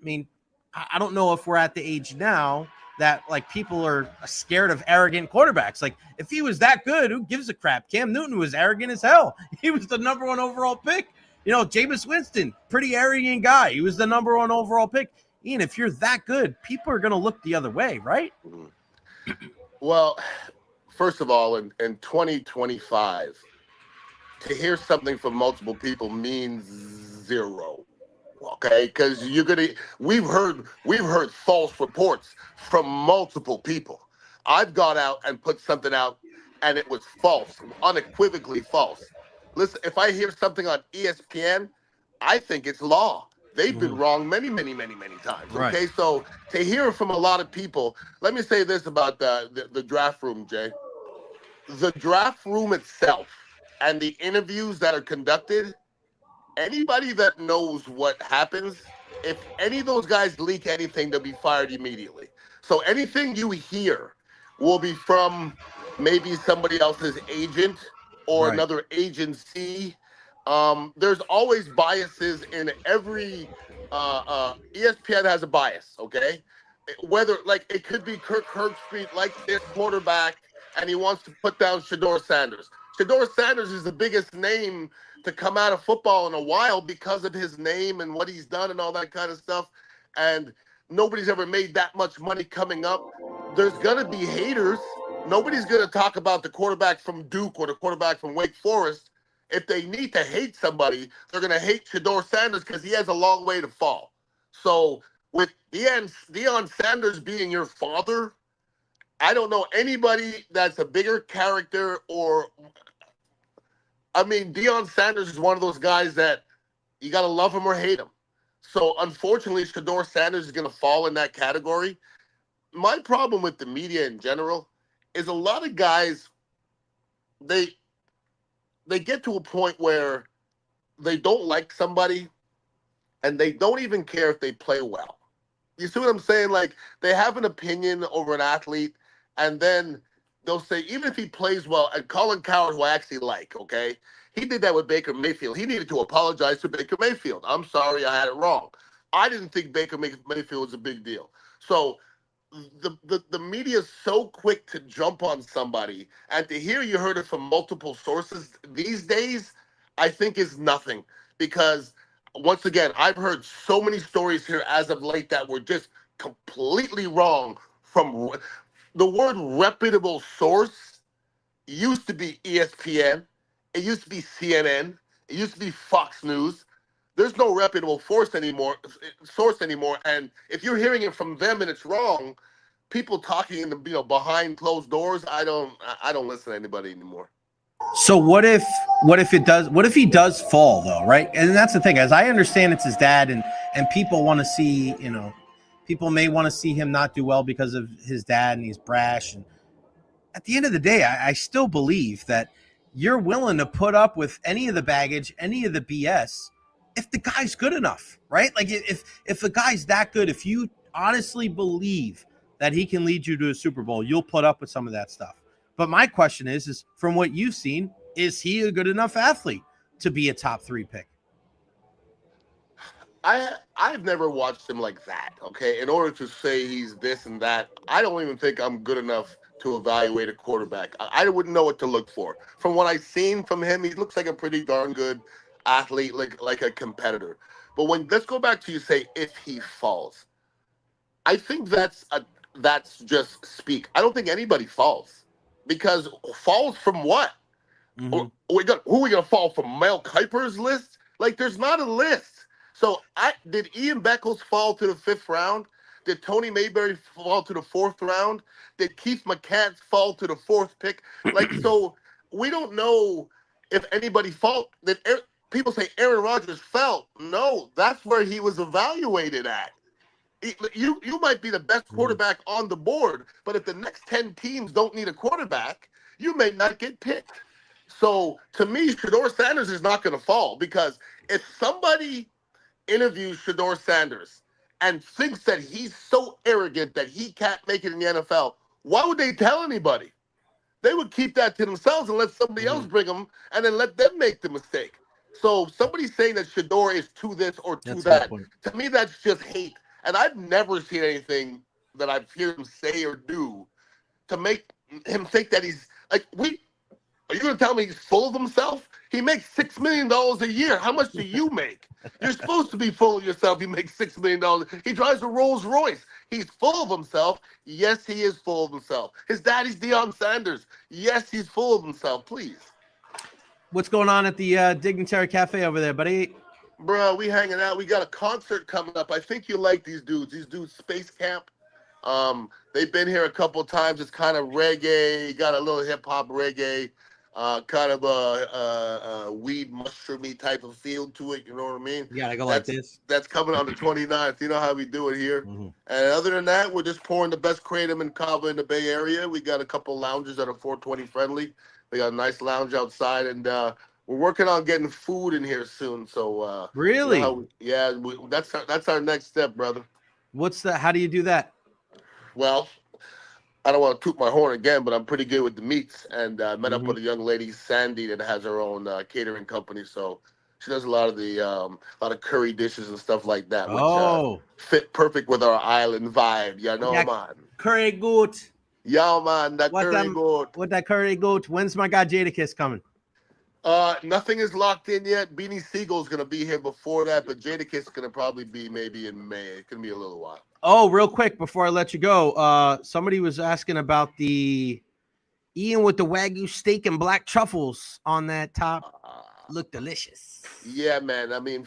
I mean, I don't know if we're at the age now that like people are scared of arrogant quarterbacks. Like if he was that good, who gives a crap? Cam Newton was arrogant as hell. He was the number one overall pick. Jameis Winston, pretty arrogant guy. He was the number one overall pick. Ian, if you're that good, people are going to look the other way, right? Well, first of all, in 2025, to hear something from multiple people means zero. Okay, because we've heard false reports from multiple people. I've gone out and put something out, and it was false, unequivocally false. Listen, if I hear something on ESPN, I think it's law. They've been wrong many, many, many, many times. Okay, Right. So to hear from a lot of people, let me say this about the draft room, Jay. The draft room itself and the interviews that are conducted, anybody that knows what happens, if any of those guys leak anything, they'll be fired immediately. So anything you hear will be from maybe somebody else's agent or Right. another agency. There's always biases in every ESPN has a bias, okay? Whether like it could be Kirk Herbstreit like this quarterback and he wants to put down Shedeur Sanders. Shedeur Sanders is the biggest name to come out of football in a while because of his name and what he's done and all that kind of stuff. And nobody's ever made that much money coming up. There's going to be haters. Nobody's going to talk about the quarterback from Duke or the quarterback from Wake Forest. If they need to hate somebody, they're going to hate Shedeur Sanders because he has a long way to fall. So with Deion Sanders being your father, I don't know anybody that's a bigger character Deion Sanders is one of those guys that you got to love him or hate him. So unfortunately, Shedeur Sanders is going to fall in that category. My problem with the media in general is a lot of guys, they get to a point where they don't like somebody and they don't even care if they play well. You see what I'm saying? Like, they have an opinion over an athlete, and then they'll say, even if he plays well, and Colin Cowherd, who I actually like, okay? He did that with Baker Mayfield. He needed to apologize to Baker Mayfield. I'm sorry, I had it wrong. I didn't think Baker Mayfield was a big deal. So the media is so quick to jump on somebody, and to hear you heard it from multiple sources these days, I think is nothing. Because once again, I've heard so many stories here as of late that were just completely wrong. From the word reputable source used to be ESPN, it used to be CNN, it used to be Fox News. There's no reputable source anymore. And if you're hearing it from them and it's wrong, people talking in the behind closed doors, I don't listen to anybody anymore. So what if he does fall though, right? And that's the thing, as I understand, it's his dad, and people want to see, people may want to see him not do well because of his dad and he's brash. And at the end of the day, I still believe that you're willing to put up with any of the baggage, any of the BS, if the guy's good enough, right? Like if the guy's that good, if you honestly believe that he can lead you to a Super Bowl, you'll put up with some of that stuff. But my question is from what you've seen, is he a good enough athlete to be a top 3 pick? I've never watched him like that, okay? In order to say he's this and that, I don't even think I'm good enough to evaluate a quarterback. I wouldn't know what to look for. From what I've seen from him, he looks like a pretty darn good athlete, like a competitor. But let's go back to you say if he falls. I think that's just speak. I don't think anybody falls, because falls from what? Mm-hmm. Who are we gonna fall from? Mel Kiper's list? Like, there's not a list. So did Ian Beckles fall to the 5th round? Did Tony Mayberry fall to the 4th round? Did Keith McCants fall to the 4th pick? Like, so we don't know if anybody fall. People say Aaron Rodgers fell. No, that's where he was evaluated at. You might be the best quarterback on the board, but if the next 10 teams don't need a quarterback, you may not get picked. So to me, Shedeur Sanders is not going to fall, because if somebody interviews Shedeur Sanders and thinks that he's so arrogant that he can't make it in the NFL, why would they tell anybody? They would keep that to themselves and let somebody else bring them, and then let them make the mistake. So somebody saying that Shedeur is to this or to that, to me, that's just hate. And I've never seen anything that I've heard him say or do to make him think that he's like, are you going to tell me he's full of himself? He makes $6 million a year. How much do you make? You're supposed to be full of yourself. He makes $6 million. He drives a Rolls Royce. He's full of himself. Yes, he is full of himself. His daddy's Deion Sanders. Yes, he's full of himself. Please. What's going on at the Dignitary Cafe over there, buddy? Bro, we hanging out. We got a concert coming up. I think you like these dudes. These dudes, Space Camp. They've been here a couple of times. It's kind of reggae. Got a little hip hop reggae. Kind of a weed mushroomy type of feel to it. You know what I mean? You gotta go like this. That's coming on the 29th. You know how we do it here. Mm-hmm. And other than that, we're just pouring the best kratom and kava in the Bay Area. We got a couple lounges that are 420 friendly. We got a nice lounge outside, and we're working on getting food in here soon. So really, that's our next step, brother. What's that? How do you do that? Well, I don't want to toot my horn again, but I'm pretty good with the meats. And I met up with a young lady, Sandy, that has her own catering company. So she does a lot of curry dishes and stuff like that, which fit perfect with our island vibe. You know, man. Curry goat. Yeah, man. Curry goat. What that curry goat? When's my guy Jadakiss coming? Nothing is locked in yet. Beanie Siegel's going to be here before that, but Jadakiss is going to probably be maybe in May. It's going to be a little while. Oh, real quick before I let you go, somebody was asking about the Ian with the Wagyu steak and black truffles on that top. Look delicious. Yeah, man. I mean,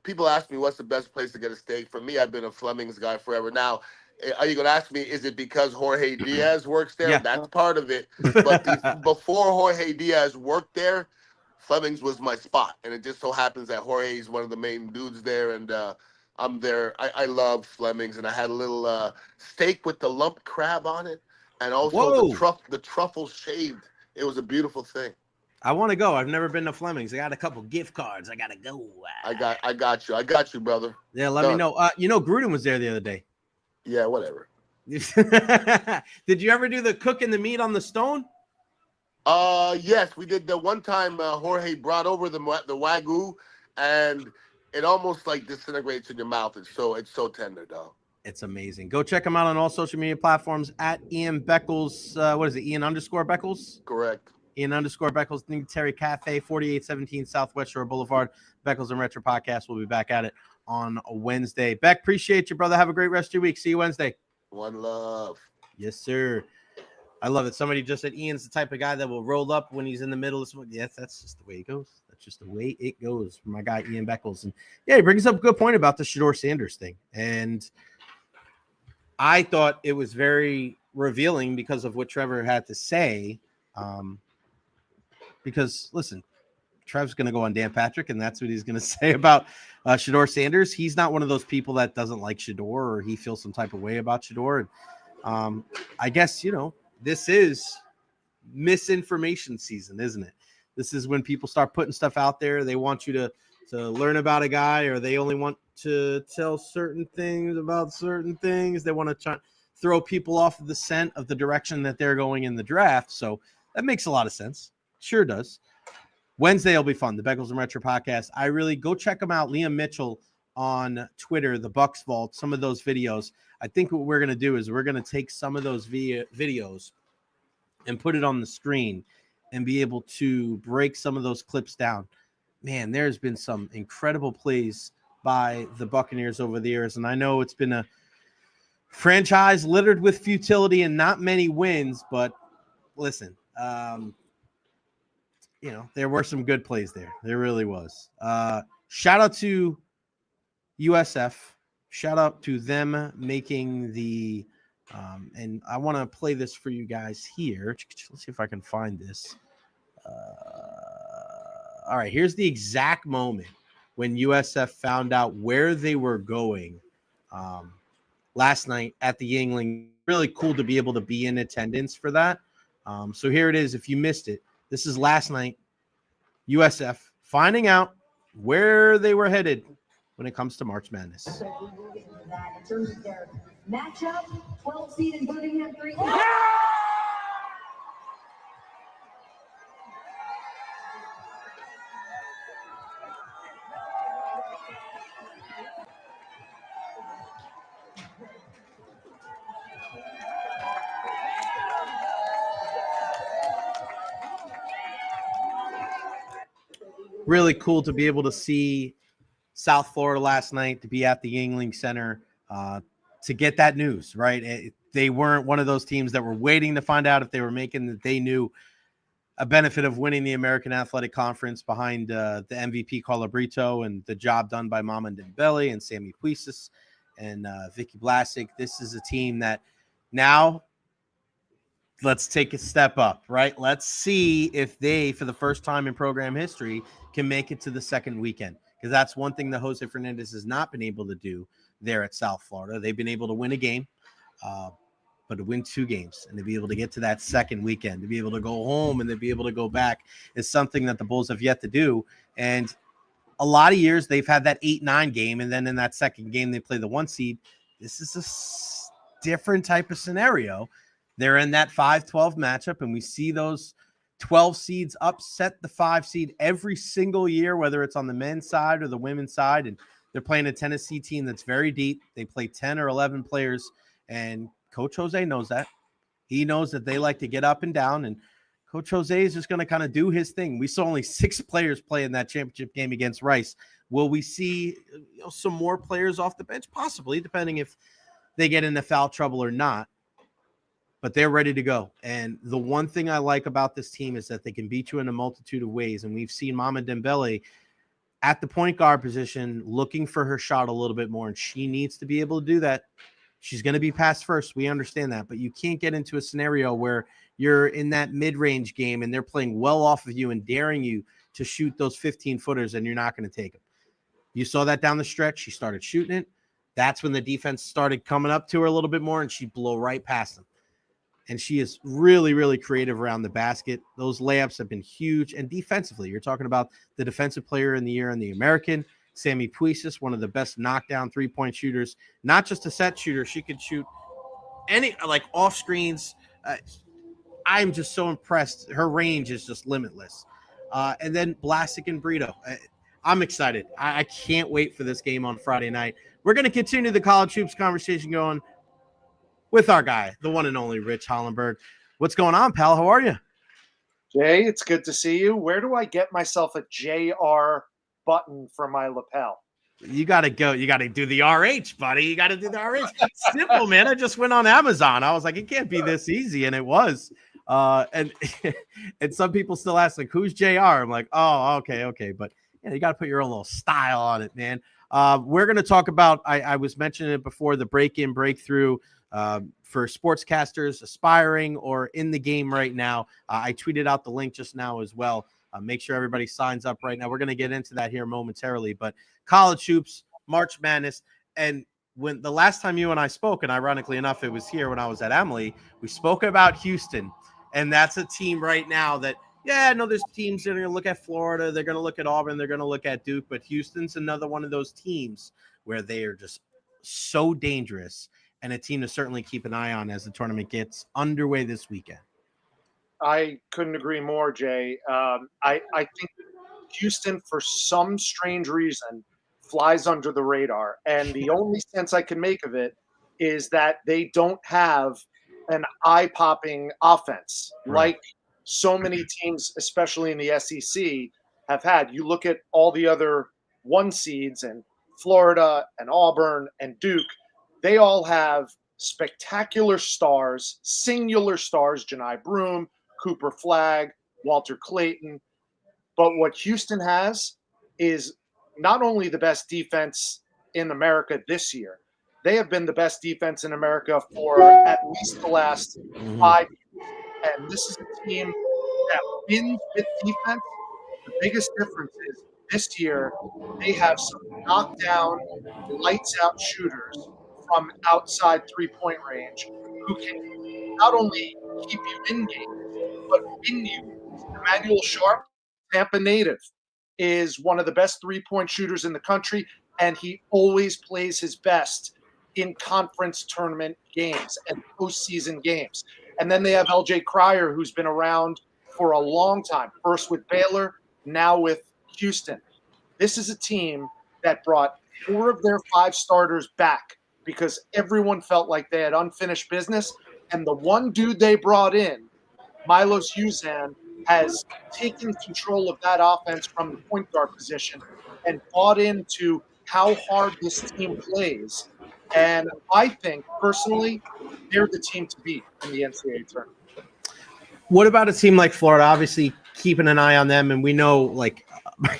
people ask me what's the best place to get a steak. For me, I've been a Fleming's guy forever. Now, are you going to ask me, is it because Jorge Diaz works there? Yeah. That's part of it. But before Jorge Diaz worked there, Fleming's was my spot. And it just so happens that Jorge is one of the main dudes there. And I'm there. I love Fleming's. And I had a little steak with the lump crab on it. And also the truffle shaved. It was a beautiful thing. I want to go. I've never been to Fleming's. I got a couple gift cards. I got to go. I got you. I got you, brother. Yeah, let me know. Gruden was there the other day. Yeah, whatever. Did you ever do the cooking the meat on the stone? Yes, we did the one time. Jorge brought over the wagyu, and it almost like disintegrates in your mouth. It's so tender, though. It's amazing. Go check him out on all social media platforms at Ian Beckles. What is it? Ian_Beckles? Correct. Ian_Beckles, Terry Cafe, 4817 Southwest Shore Boulevard. Beckles and Recher podcast. We'll be back at it on Wednesday. Beck, appreciate you, brother. Have a great rest of your week. See you Wednesday. One love. Yes, sir. I love it. Somebody just said Ian's the type of guy that will roll up when he's in the middle of something. Yes, that's just the way it goes. That's just the way it goes for my guy Ian Beckles. And yeah, he brings up a good point about the Shedeur Sanders thing. And I thought it was very revealing because of what Trevor had to say. Because listen, Trev's going to go on Dan Patrick, and that's what he's going to say about Shedeur Sanders. He's not one of those people that doesn't like Shedeur or he feels some type of way about Shedeur. And I guess, this is misinformation season, isn't it? This is when people start putting stuff out there. They want you to learn about a guy, or they only want to tell certain things about certain things. They want to try throw people off of the scent of the direction that they're going in the draft. So that makes a lot of sense. Sure does. Wednesday will be fun. The Beckles and Recher podcast. I really go check them out. Liam Mitchell on Twitter, the Bucs Vault, some of those videos. I think what we're going to do is we're going to take some of those videos and put it on the screen and be able to break some of those clips down. Man, there's been some incredible plays by the Buccaneers over the years. And I know it's been a franchise littered with futility and not many wins, but listen, there were some good plays there. There really was. Shout out to USF. Shout out to them making the and I want to play this for you guys here. Let's see if I can find this. All right, here's the exact moment when USF found out where they were going last night at the Yingling. Really cool to be able to be in attendance for that. So here it is. If you missed it, this is last night. USF finding out where they were headed when it comes to March Madness. In terms of their matchup, 12 seed in Birmingham 3. Really cool to be able to see South Florida last night, to be at the Yingling Center, to get that news, right? They weren't one of those teams that were waiting to find out if they were making that. They knew a benefit of winning the American Athletic Conference behind the MVP Carla Brito and the job done by Mama Dembele and Sammy Puisis and Vicky Blasick. This is a team that now let's take a step up, right? Let's see if they, for the first time in program history, can make it to the second weekend. Because that's one thing that Jose Fernandez has not been able to do there at South Florida. They've been able to win a game, but to win 2 games and to be able to get to that second weekend, to be able to go home and to be able to go back is something that the Bulls have yet to do. And a lot of years they've had that 8-9 game, and then in that second game they play the 1 seed. This is a different type of scenario. They're in that 5-12 matchup, and we see those 12 seeds upset the 5 seed every single year, whether it's on the men's side or the women's side. And they're playing a Tennessee team that's very deep. They play 10 or 11 players, and Coach Jose knows that. He knows that they like to get up and down, and Coach Jose is just going to kind of do his thing. We saw only 6 players play in that championship game against Rice. Will we see some more players off the bench? Possibly, depending if they get into foul trouble or not. But they're ready to go. And the one thing I like about this team is that they can beat you in a multitude of ways. And we've seen Mama Dembele at the point guard position looking for her shot a little bit more, and she needs to be able to do that. She's going to be pass first. We understand that. But you can't get into a scenario where you're in that mid-range game and they're playing well off of you and daring you to shoot those 15-footers, and you're not going to take them. You saw that down the stretch. She started shooting it. That's when the defense started coming up to her a little bit more, and she'd blow right past them. And she is really, really creative around the basket. Those layups have been huge. And defensively, you're talking about the defensive player in the year in the American. Sammy Puisis, one of the best knockdown three-point shooters, not just a set shooter. She could shoot any, like, off screens. I'm just so impressed. Her range is just limitless. And then Blasick and Brito. I'm excited. I can't wait for this game on Friday night. We're going to continue the college hoops conversation going with our guy, the one and only Rich Hollenberg. What's going on, pal? How are you? Jay, it's good to see you. Where do I get myself a JR button for my lapel? You got to go. You got to do the RH, buddy. You got to do the RH. Simple, man. I just went on Amazon. I was like, it can't be this easy. And it was. And some people still ask, like, who's JR? I'm like, oh, okay. But you got to put your own little style on it, man. We're going to talk about, I was mentioning it before, the break-in, breakthrough for sportscasters aspiring or in the game right now. I tweeted out the link just now as well. Make sure everybody signs up right now. We're going to get into that here momentarily, but college hoops, March Madness. And when the last time you and I spoke, and ironically enough, it was here when I was at Amalie, we spoke about Houston. And that's a team right now that, I know there's teams that are going to look at Florida. They're going to look at Auburn. They're going to look at Duke. But Houston's another one of those teams where they are just so dangerous, and a team to certainly keep an eye on as the tournament gets underway this weekend. I couldn't agree more, Jay. I think Houston, for some strange reason, flies under the radar. And the only sense I can make of it is that they don't have an eye-popping offense like so many teams, especially in the SEC, have had. You look at all the other one seeds and Florida and Auburn and Duke, they all have spectacular stars, singular stars, Janai Broome, Cooper Flagg, Walter Clayton. But what Houston has is not only the best defense in America this year, they have been the best defense in America for at least the last 5 years. And this is a team that wins with defense. The biggest difference is this year they have some knockdown, lights-out shooters from outside three-point range who can not only keep you in game, but win you. Emmanuel Sharp, Tampa native, is one of the best three-point shooters in the country, and he always plays his best in conference tournament games and postseason games. And then they have LJ Cryer, who's been around for a long time, first with Baylor, now with Houston. This is a team that brought 4 of their 5 starters back because everyone felt like they had unfinished business. And the one dude they brought in, Milos Uzan, has taken control of that offense from the point guard position and bought into how hard this team plays. And I think, personally, they're the team to beat in the NCAA tournament. What about a team like Florida? Obviously, keeping an eye on them, and we know, like,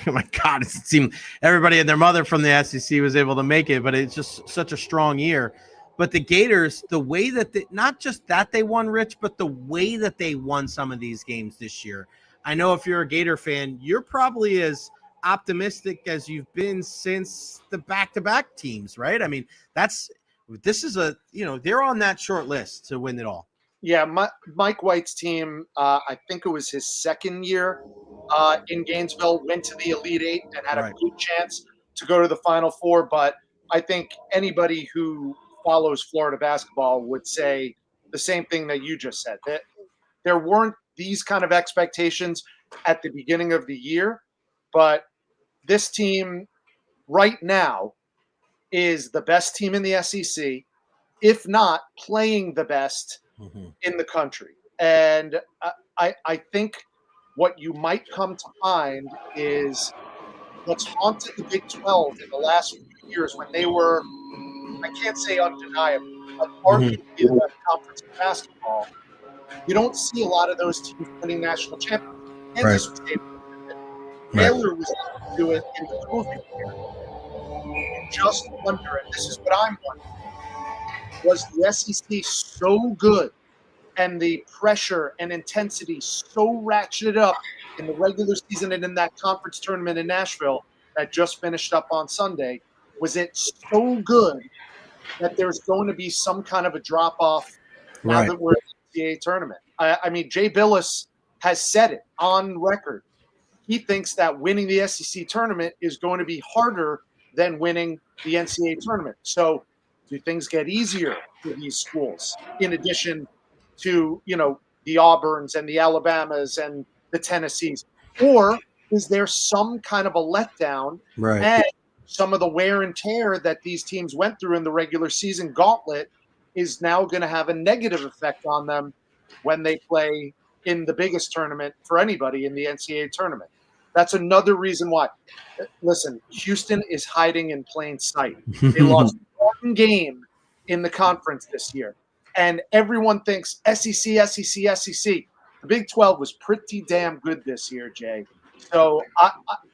oh my God, it seemed everybody and their mother from the SEC was able to make it, but it's just such a strong year. But the Gators, the way that they, not just that they won, Rich, but the way that they won some of these games this year. I know if you're a Gator fan, you're probably as optimistic as you've been since the back-to-back teams, right? I mean, this is a, they're on that short list to win it all. Yeah, Mike White's team, I think it was his second year in Gainesville, went to the Elite Eight and had a good chance to go to the Final Four. But I think anybody who follows Florida basketball would say the same thing that you just said, that there weren't these kind of expectations at the beginning of the year. But this team right now is the best team in the SEC, if not playing the best in the country. And I think what you might come to find is what's haunted the Big 12 in the last few years when they were, I can't say undeniable, but arguably the best conference in basketball. You don't see a lot of those teams winning national championships. Kansas was able to do it. Baylor was able to do it in the COVID year. You just wonder, and this is what I'm wondering, was the SEC so good and the pressure and intensity so ratcheted up in the regular season and in that conference tournament in Nashville that just finished up on Sunday? Was it so good that there's going to be some kind of a drop-off now that we're in the NCAA tournament? I mean, Jay Billis has said it on record. he thinks that winning the SEC tournament is going to be harder than winning the NCAA tournament. So do things get easier for these schools in addition to, the Auburns and the Alabamas and the Tennessees? Or is there some kind of a letdown and some of the wear and tear that these teams went through in the regular season gauntlet is now going to have a negative effect on them when they play in the biggest tournament for anybody in the NCAA tournament? That's another reason why. Listen, Houston is hiding in plain sight. They lost one game in the conference this year, and everyone thinks SEC, SEC, SEC. The Big 12 was pretty damn good this year, Jay. So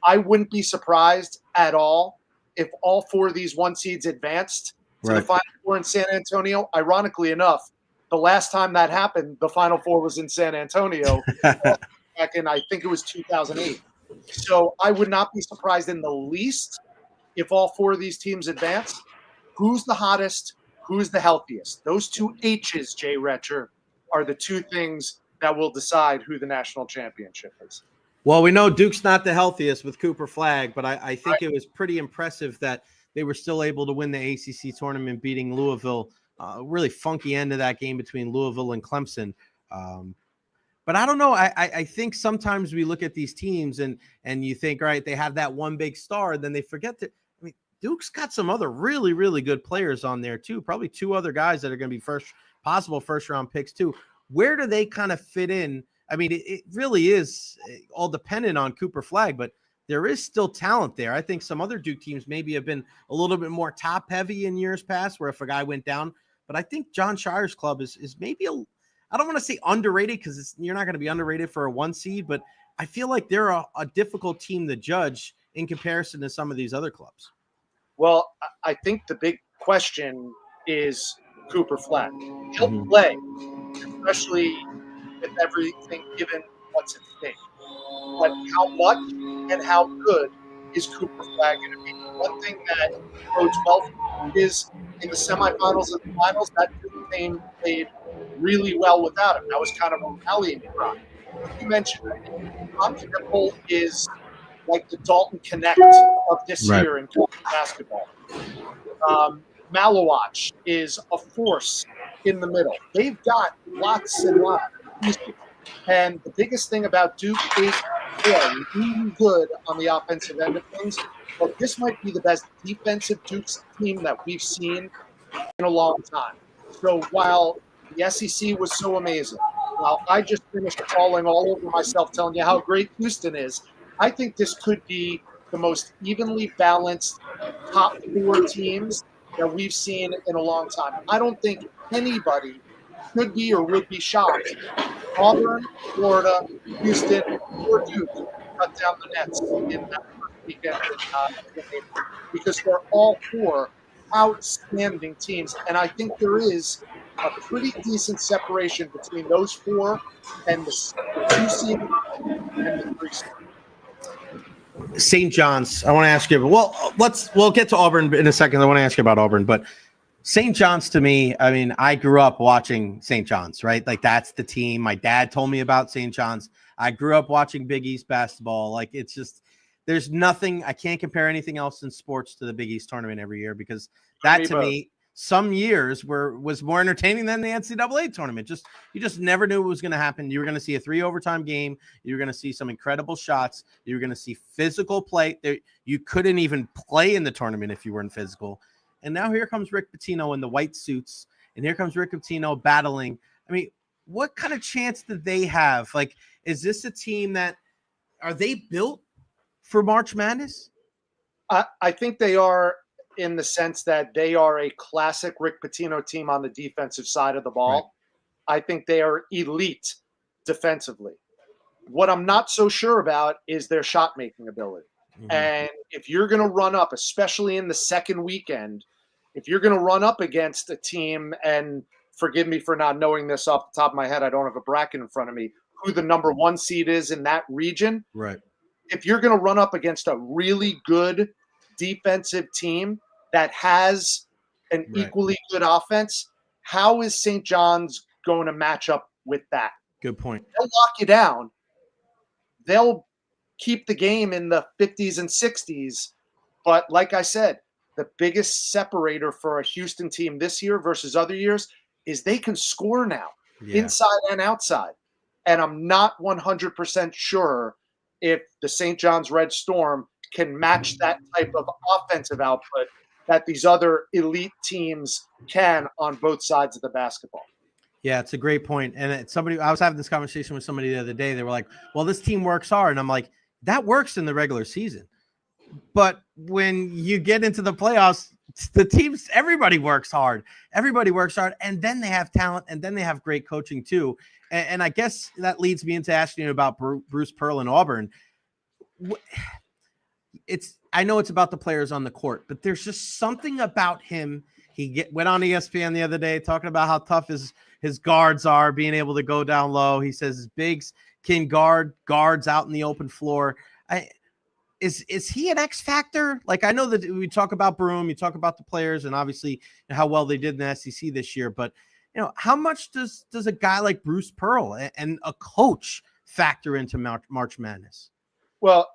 I wouldn't be surprised at all if all four of these one seeds advanced to the Final Four in San Antonio. Ironically enough, the last time that happened, the Final Four was in San Antonio back in, I think it was 2008. So I would not be surprised in the least if all four of these teams advance. Who's the hottest? Who's the healthiest? Those two H's, Jay Recher, are the two things that will decide who the national championship is. Well, we know Duke's not the healthiest with Cooper Flagg, but I think it was pretty impressive that they were still able to win the ACC tournament, beating Louisville. Really funky end of that game between Louisville and Clemson. But I don't know. I think sometimes we look at these teams and you think, all right, they have that one big star, then they forget that. I mean, Duke's got some other really, really good players on there too. Probably two other guys that are going to be possible first round picks too. Where do they kind of fit in? I mean, it really is all dependent on Cooper Flagg, but there is still talent there. I think some other Duke teams maybe have been a little bit more top heavy in years past, where if a guy went down, but I think John Shire's club is maybe I don't want to say underrated, because you're not going to be underrated for a one seed, but I feel like they're a difficult team to judge in comparison to some of these other clubs. Well, I think the big question is Cooper Flagg. He'll play, especially with everything given what's at stake. But how much and how good is Cooper Flagg going to be? One thing that bodes well is in the semifinals and the finals, that Duke team played really well without him. That was kind of a rallying cry. You mentioned Tom Campbell is like the Dalton Connect of this year in college basketball. Malawach is a force in the middle. They've got lots and lots of pieces. And the biggest thing about Duke is they're really good on the offensive end of things. But this might be the best defensive Duke's team that we've seen in a long time. So while the SEC was so amazing, while I just finished falling all over myself telling you how great Houston is, I think this could be the most evenly balanced top four teams that we've seen in a long time. I don't think anybody could be or would be shocked. Auburn, Florida, Houston, or Duke cut down the nets in that first weekend because they're all four outstanding teams. And I think there is a pretty decent separation between those four and the two seed and the three seed. St. John's, I want to ask you, we'll get to Auburn in a second. I want to ask you about Auburn, but St. John's, to me, I mean, I grew up watching St. John's, right? Like, that's the team. My dad told me about St. John's. I grew up watching Big East basketball. Like, it's just, there's nothing, I can't compare anything else in sports to the Big East tournament every year, because that, to me, some years was more entertaining than the NCAA tournament. You just never knew what was going to happen. You were going to see a 3 overtime game. You were going to see some incredible shots. You were going to see physical play. You couldn't even play in the tournament if you weren't physical. And now here comes Rick Pitino in the white suits, and here comes Rick Pitino battling. I mean, what kind of chance did they have? Like, is this a team are they built for March Madness? I think they are, in the sense that they are a classic Rick Pitino team on the defensive side of the ball. Right. I think they are elite defensively. What I'm not so sure about is their shot-making ability. Mm-hmm. And if you're going to run up, especially in the second weekend, if you're going to run up against a team, and forgive me for not knowing this off the top of my head, I don't have a bracket in front of me, who the number 1 seed is in that region. Right. If you're going to run up against a really good defensive team that has an equally good offense, how is St. John's going to match up with that? Good point. They'll lock you down. They'll keep the game in the 50s and 60s. But like I said, the biggest separator for a Houston team this year versus other years is they can score now, inside and outside. And I'm not 100% sure if the St. John's Red Storm can match that type of offensive output that these other elite teams can on both sides of the basketball. Yeah, it's a great point. And I was having this conversation with somebody the other day. They were like, well, this team works hard. And I'm like, that works in the regular season. But when you get into the playoffs, the teams, everybody works hard. Everybody works hard. And then they have talent. And then they have great coaching too. And I guess that leads me into asking you about Bruce Pearl in Auburn. I know it's about the players on the court, but there's just something about him. He went on ESPN the other day talking about how tough his guards are, being able to go down low. He says his bigs can guard guards out in the open floor. Is he an X factor? Like, I know that we talk about Broom, you talk about the players, and obviously how well they did in the SEC this year. But how much does a guy like Bruce Pearl and a coach factor into March Madness? Well,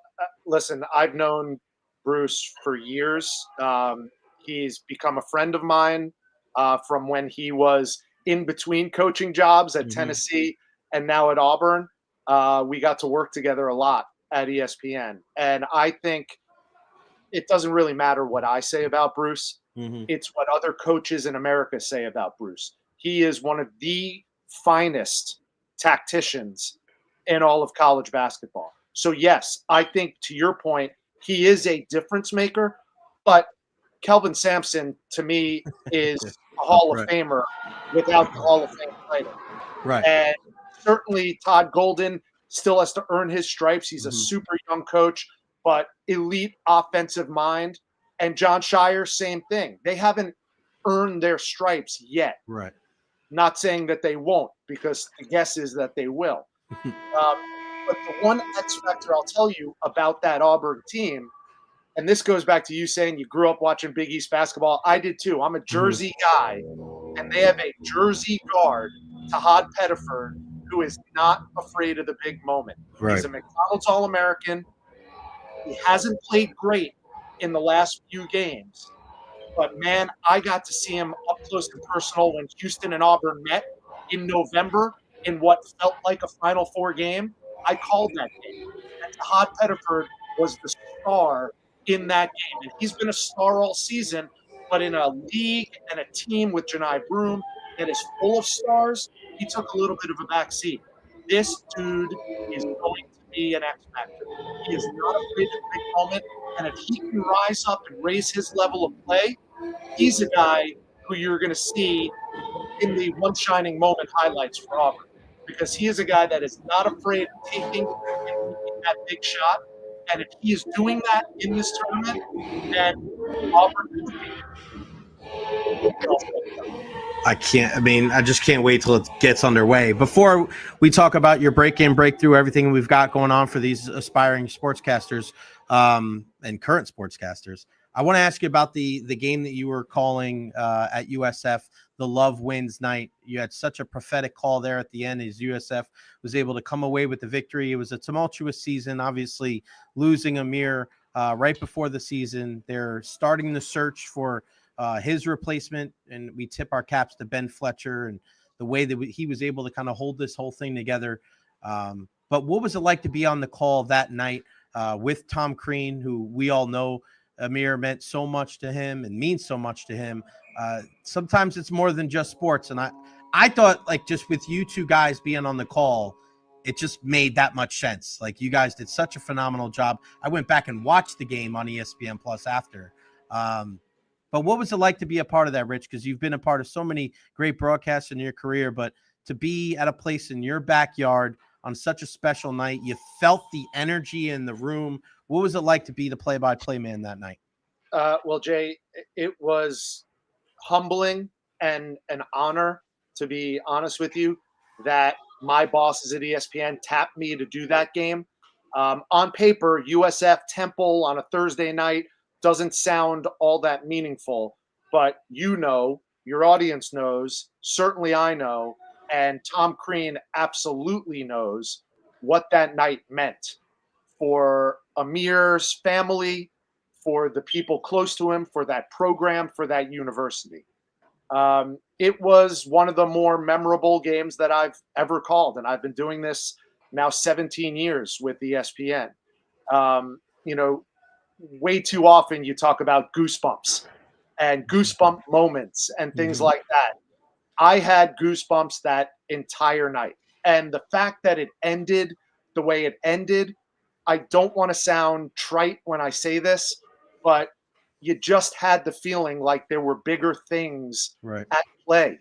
listen, I've known Bruce for years. He's become a friend of mine from when he was in between coaching jobs at Tennessee and now at Auburn. We got to work together a lot at ESPN. And I think it doesn't really matter what I say about Bruce. It's what other coaches in America say about Bruce. He is one of the finest tacticians in all of college basketball. So, yes, I think to your point, he is a difference maker. But Kelvin Sampson, to me, is a Hall of Famer without the Hall of Fame title. Right. And certainly Todd Golden still has to earn his stripes. He's a super young coach, but elite offensive mind. And John Shire, same thing. They haven't earned their stripes yet. Right. Not saying that they won't, because the guess is that they will. But the one X factor I'll tell you about that Auburn team, and this goes back to you saying you grew up watching Big East basketball. I did too. I'm a Jersey guy, and they have a Jersey guard, Tahad Pettiford, who is not afraid of the big moment. He's a McDonald's All-American. He hasn't played great in the last few games. But, man, I got to see him up close and personal when Houston and Auburn met in November in what felt like a Final Four game. I called that game. And Tahad Pettiford was the star in that game. And he's been a star all season, but in a league and a team with Janai Broom that is full of stars, he took a little bit of a back seat. This dude is going to be an X factor. He is not afraid of the big moment. And if he can rise up and raise his level of play, he's a guy who you're going to see in the one shining moment highlights for Auburn, because he is a guy that is not afraid of taking and making that big shot. And if he is doing that in this tournament, then Auburn will be. I just can't wait till it gets underway. Before we talk about your break-in, breakthrough, everything we've got going on for these aspiring sportscasters and current sportscasters, I want to ask you about the game that you were calling at USF, the Love Wins night. You had such a prophetic call there at the end as USF was able to come away with the victory. It was a tumultuous season, obviously losing Amir right before the season. They're starting the search for his replacement, and we tip our caps to Ben Fletcher and the way that he was able to kind of hold this whole thing together. But what was it like to be on the call that night with Tom Crean, who we all know Amir meant so much to him and means so much to him? Sometimes it's more than just sports. And I thought, like, just with you two guys being on the call, it just made that much sense. Like, you guys did such a phenomenal job. I went back and watched the game on ESPN Plus after. But what was it like to be a part of that, Rich? Because you've been a part of so many great broadcasts in your career, but to be at a place in your backyard on such a special night, you felt the energy in the room. What was it like to be the play-by-play man that night? Well, Jay, it was humbling and an honor, to be honest with you, that my bosses at ESPN tapped me to do that game. On paper, USF Temple on a Thursday night doesn't sound all that meaningful, but your audience knows, certainly I know, and Tom Crean absolutely knows what that night meant for Amir's family, for the people close to him, for that program, for that university. It was one of the more memorable games that I've ever called, and I've been doing this now 17 years with ESPN. Way too often you talk about goosebumps and goosebump moments and things like that. I had goosebumps that entire night. And the fact that it ended the way it ended, I don't want to sound trite when I say this, but you just had the feeling like there were bigger things at play.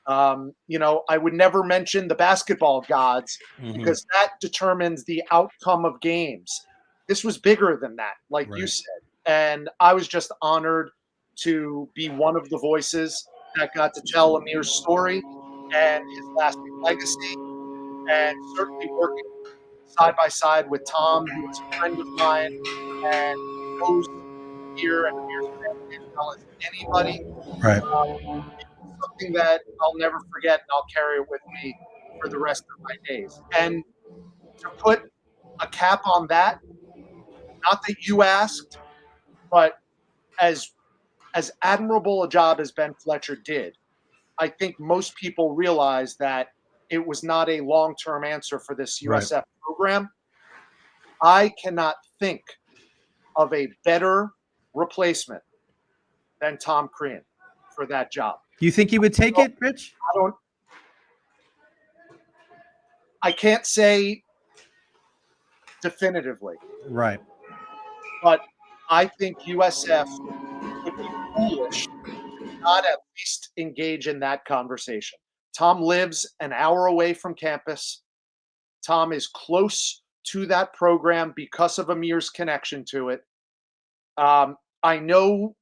I would never mention the basketball gods because that determines the outcome of games. This was bigger than that, like you said. And I was just honored to be one of the voices that got to tell Amir's story and his lasting legacy, and certainly working side by side with Tom, who is a friend of mine and knows Amir and Amir's family as well as anybody. Right. Something that I'll never forget, and I'll carry it with me for the rest of my days. And to put a cap on that, not that you asked, but as admirable a job as Ben Fletcher did, I think most people realize that it was not a long-term answer for this USF program. I cannot think of a better replacement than Tom Crean for that job. Do you think he would take it, Rich? I can't say definitively. Right. But I think USF would be foolish to not at least engage in that conversation. Tom lives an hour away from campus. Tom is close to that program because of Amir's connection to it. I know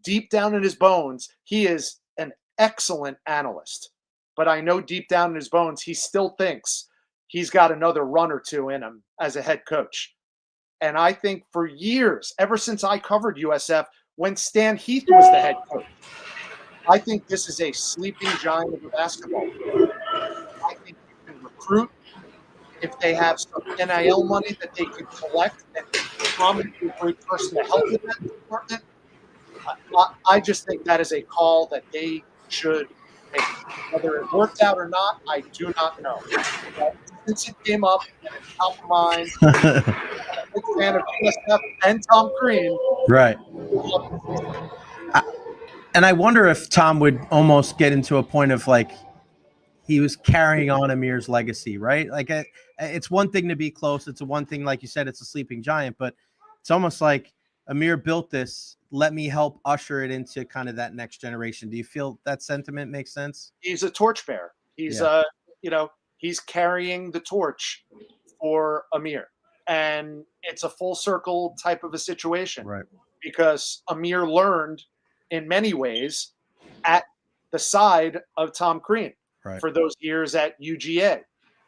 deep down in his bones, he is an excellent analyst. But I know deep down in his bones, he still thinks he's got another run or two in him as a head coach. And I think for years, ever since I covered USF, when Stan Heath was the head coach, I think this is a sleeping giant of a basketball program. I think you can recruit if they have some NIL money that they can collect, and Tom is a great person to help with that department. I just think that is a call that they should make. Whether it worked out or not, I do not know. But since it came up and it's top of mind, I'm a big fan of USF and Tom Crean. Right. And I wonder if Tom would almost get into a point of like he was carrying on Amir's legacy, right? Like it's one thing to be close. It's one thing, like you said, it's a sleeping giant, but it's almost like Amir built this. Let me help usher it into kind of that next generation. Do you feel that sentiment makes sense? He's a torchbearer. He's he's carrying the torch for Amir. And it's a full circle type of a situation. Right. Because Amir learned in many ways at the side of Tom Crean for those years at UGA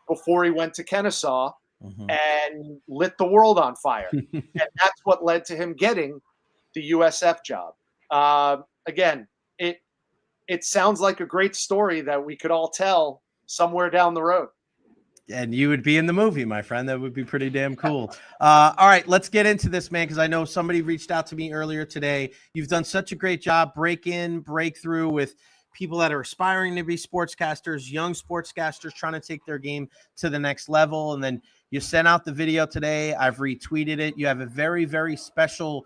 before he went to Kennesaw and lit the world on fire. And that's what led to him getting the USF job. Again, it sounds like a great story that we could all tell somewhere down the road. And you would be in the movie, my friend. That would be pretty damn cool. All right, let's get into this, man, because I know somebody reached out to me earlier today. You've done such a great job breakthrough with people that are aspiring to be sportscasters, young sportscasters trying to take their game to the next level. And then you sent out the video today. I've retweeted it. You have a very, very special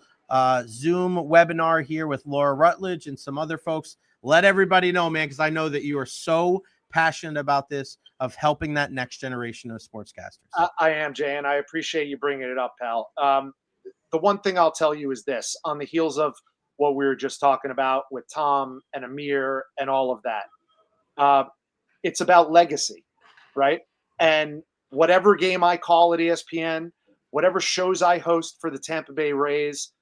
Zoom webinar here with Laura Rutledge and some other folks. Let everybody know, man, because I know that you are so passionate about this, of helping that next generation of sportscasters. I am, Jay, and I appreciate you bringing it up, pal. The one thing I'll tell you is this, on the heels of what we were just talking about with Tom and Amir and all of that, it's about legacy, right? And whatever game I call at ESPN, whatever shows I host for the Tampa Bay Rays,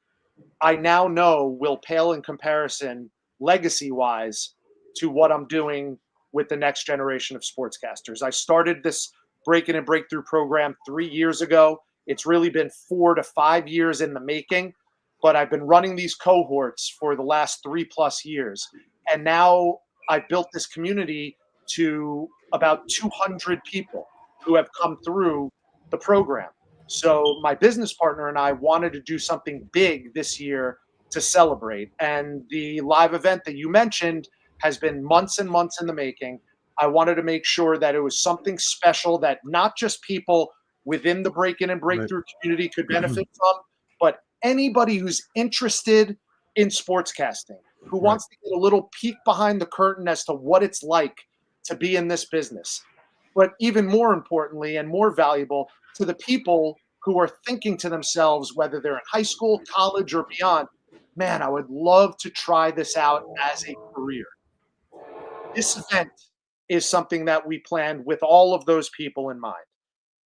I now know will pale in comparison legacy-wise to what I'm doing with the next generation of sportscasters. I started this Breaking and Breakthrough program 3 years ago. It's really been 4 to 5 years in the making, but I've been running these cohorts for the last 3+ years. And now I've built this community to about 200 people who have come through the program. So my business partner and I wanted to do something big this year to celebrate. And the live event that you mentioned has been months and months in the making. I wanted to make sure that it was something special that not just people within the break-in and breakthrough community could benefit from, but anybody who's interested in sportscasting, who wants to get a little peek behind the curtain as to what it's like to be in this business. But even more importantly and more valuable, to the people who are thinking to themselves, whether they're in high school, college, or beyond, man, I would love to try this out as a career. This event is something that we planned with all of those people in mind.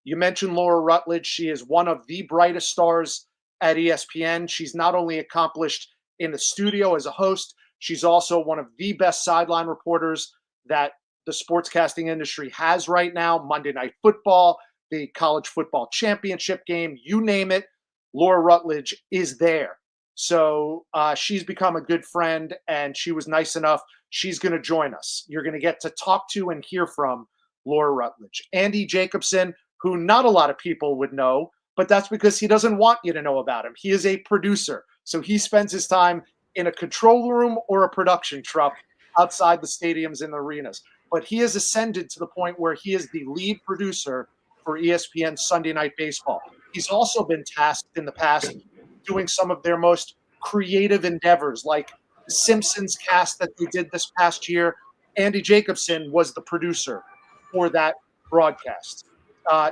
You mentioned Laura Rutledge. She is one of the brightest stars at ESPN. She's not only accomplished in the studio as a host, she's also one of the best sideline reporters that the sportscasting industry has right now. Monday Night Football, the college football championship game, you name it, Laura Rutledge is there. So she's become a good friend, and she was nice enough. She's going to join us. You're going to get to talk to and hear from Laura Rutledge. Andy Jacobson, who not a lot of people would know, but that's because he doesn't want you to know about him. He is a producer. So he spends his time in a control room or a production truck outside the stadiums and the arenas. But he has ascended to the point where he is the lead producer for ESPN Sunday Night Baseball. He's also been tasked in the past doing some of their most creative endeavors, like the Simpsons cast that they did this past year. Andy Jacobson was the producer for that broadcast.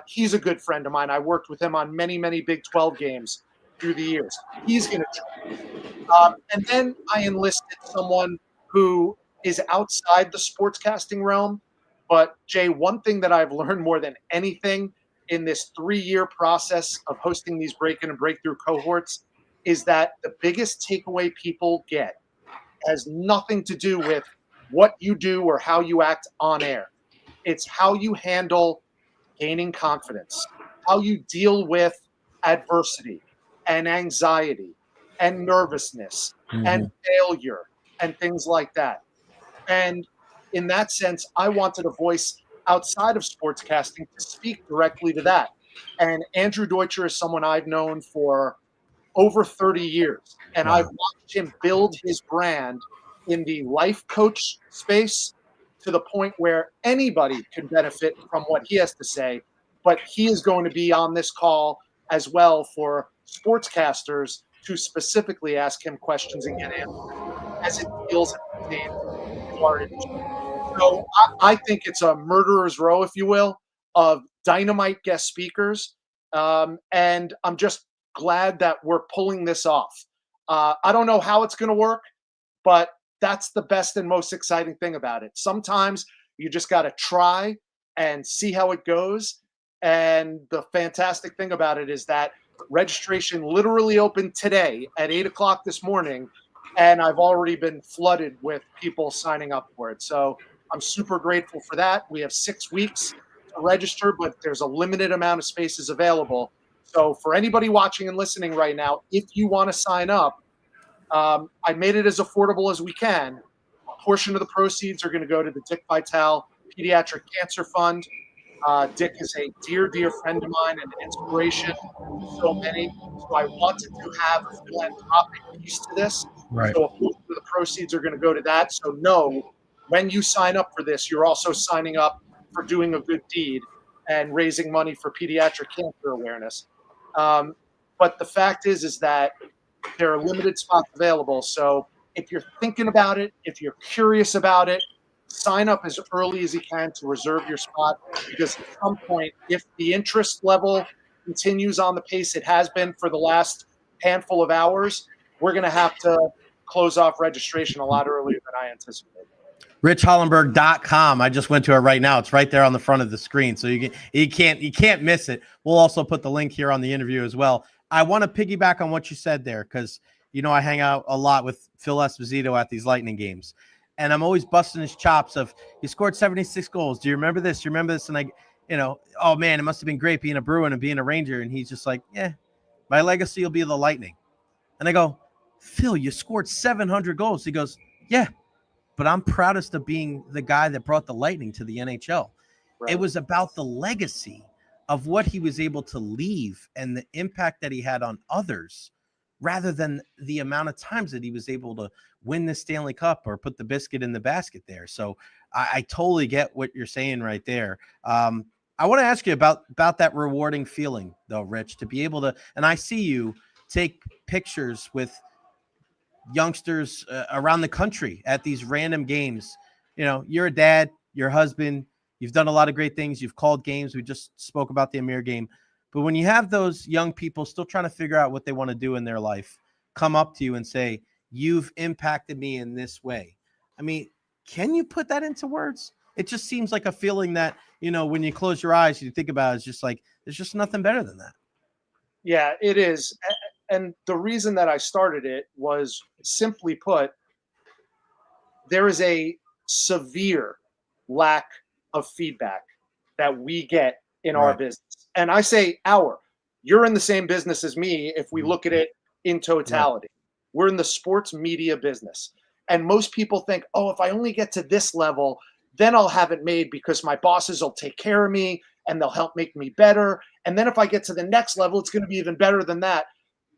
He's a good friend of mine. I worked with him on many, many Big 12 games through the years. He's going to join. And then I enlisted someone who is outside the sportscasting realm. But, Jay, one thing that I've learned more than anything in this 3-year process of hosting these break-in and breakthrough cohorts is that the biggest takeaway people get has nothing to do with what you do or how you act on air. It's how you handle gaining confidence, how you deal with adversity and anxiety and nervousness and failure and things like that. And in that sense, I wanted a voice outside of sportscasting to speak directly to that. And Andrew Deutscher is someone I've known for over 30 years. And I've watched him build his brand in the life coach space to the point where anybody can benefit from what he has to say. But he is going to be on this call as well for sportscasters to specifically ask him questions and get answers as it feels and pertains to our industry. So I think it's a murderer's row, if you will, of dynamite guest speakers. And I'm just glad that we're pulling this off. I don't know how it's going to work, but that's the best and most exciting thing about it. Sometimes you just got to try and see how it goes. And the fantastic thing about it is that registration literally opened today at 8 o'clock this morning, and I've already been flooded with people signing up for it. So I'm super grateful for that. We have 6 weeks to register, but there's a limited amount of spaces available. So for anybody watching and listening right now, if you want to sign up, I made it as affordable as we can. A portion of the proceeds are going to go to the Dick Vitale Pediatric Cancer Fund. Dick is a dear, dear friend of mine and an inspiration to so many. So I wanted to have a philanthropic piece to this. Right. So a portion of the proceeds are going to go to that. So know when you sign up for this, you're also signing up for doing a good deed and raising money for pediatric cancer awareness. But the fact is that there are limited spots available. So if you're thinking about it, if you're curious about it, sign up as early as you can to reserve your spot, because at some point, if the interest level continues on the pace it has been for the last handful of hours, we're going to have to close off registration a lot earlier than I anticipated. RichHollenberg.com. I just went to it right now. It's right there on the front of the screen, so you can't miss it. We'll also put the link here on the interview as well. I want to piggyback on what you said there, because I hang out a lot with Phil Esposito at these Lightning games, and I'm always busting his chops of, he scored 76 goals. Do you remember this? Do you remember this? And I, oh man, it must have been great being a Bruin and being a Ranger. And he's just like, yeah, my legacy will be the Lightning. And I go, Phil, you scored 700 goals. He goes, yeah, but I'm proudest of being the guy that brought the Lightning to the NHL. Right. It was about the legacy of what he was able to leave and the impact that he had on others, rather than the amount of times that he was able to win the Stanley Cup or put the biscuit in the basket there. So I totally get what you're saying right there. I want to ask you about that rewarding feeling though, Rich, to be able to, and I see you take pictures with youngsters around the country at these random games. You know, you're a dad, you're a husband, you've done a lot of great things. You've called games. We just spoke about the Amir game. But when you have those young people still trying to figure out what they want to do in their life, come up to you and say, you've impacted me in this way. I mean, can you put that into words? It just seems like a feeling that, you know, when you close your eyes, you think about it, it's just like, there's just nothing better than that. Yeah, it is. And the reason that I started it was, simply put, there is a severe lack of feedback that we get in our business. And I say you're in the same business as me if we look at it in totality. We're in the sports media business. And most people think, oh, if I only get to this level, then I'll have it made because my bosses will take care of me and they'll help make me better. And then if I get to the next level, it's going to be even better than that.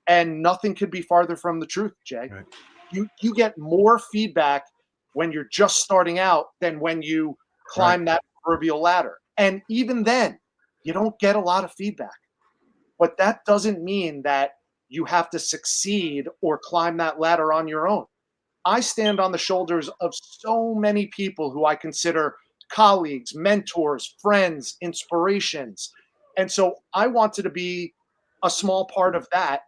And nothing could be farther from the truth, Jay. Right. You get more feedback when you're just starting out than when you climb that proverbial ladder. And even then, you don't get a lot of feedback. But that doesn't mean that you have to succeed or climb that ladder on your own. I stand on the shoulders of so many people who I consider colleagues, mentors, friends, inspirations. And so I wanted to be a small part of that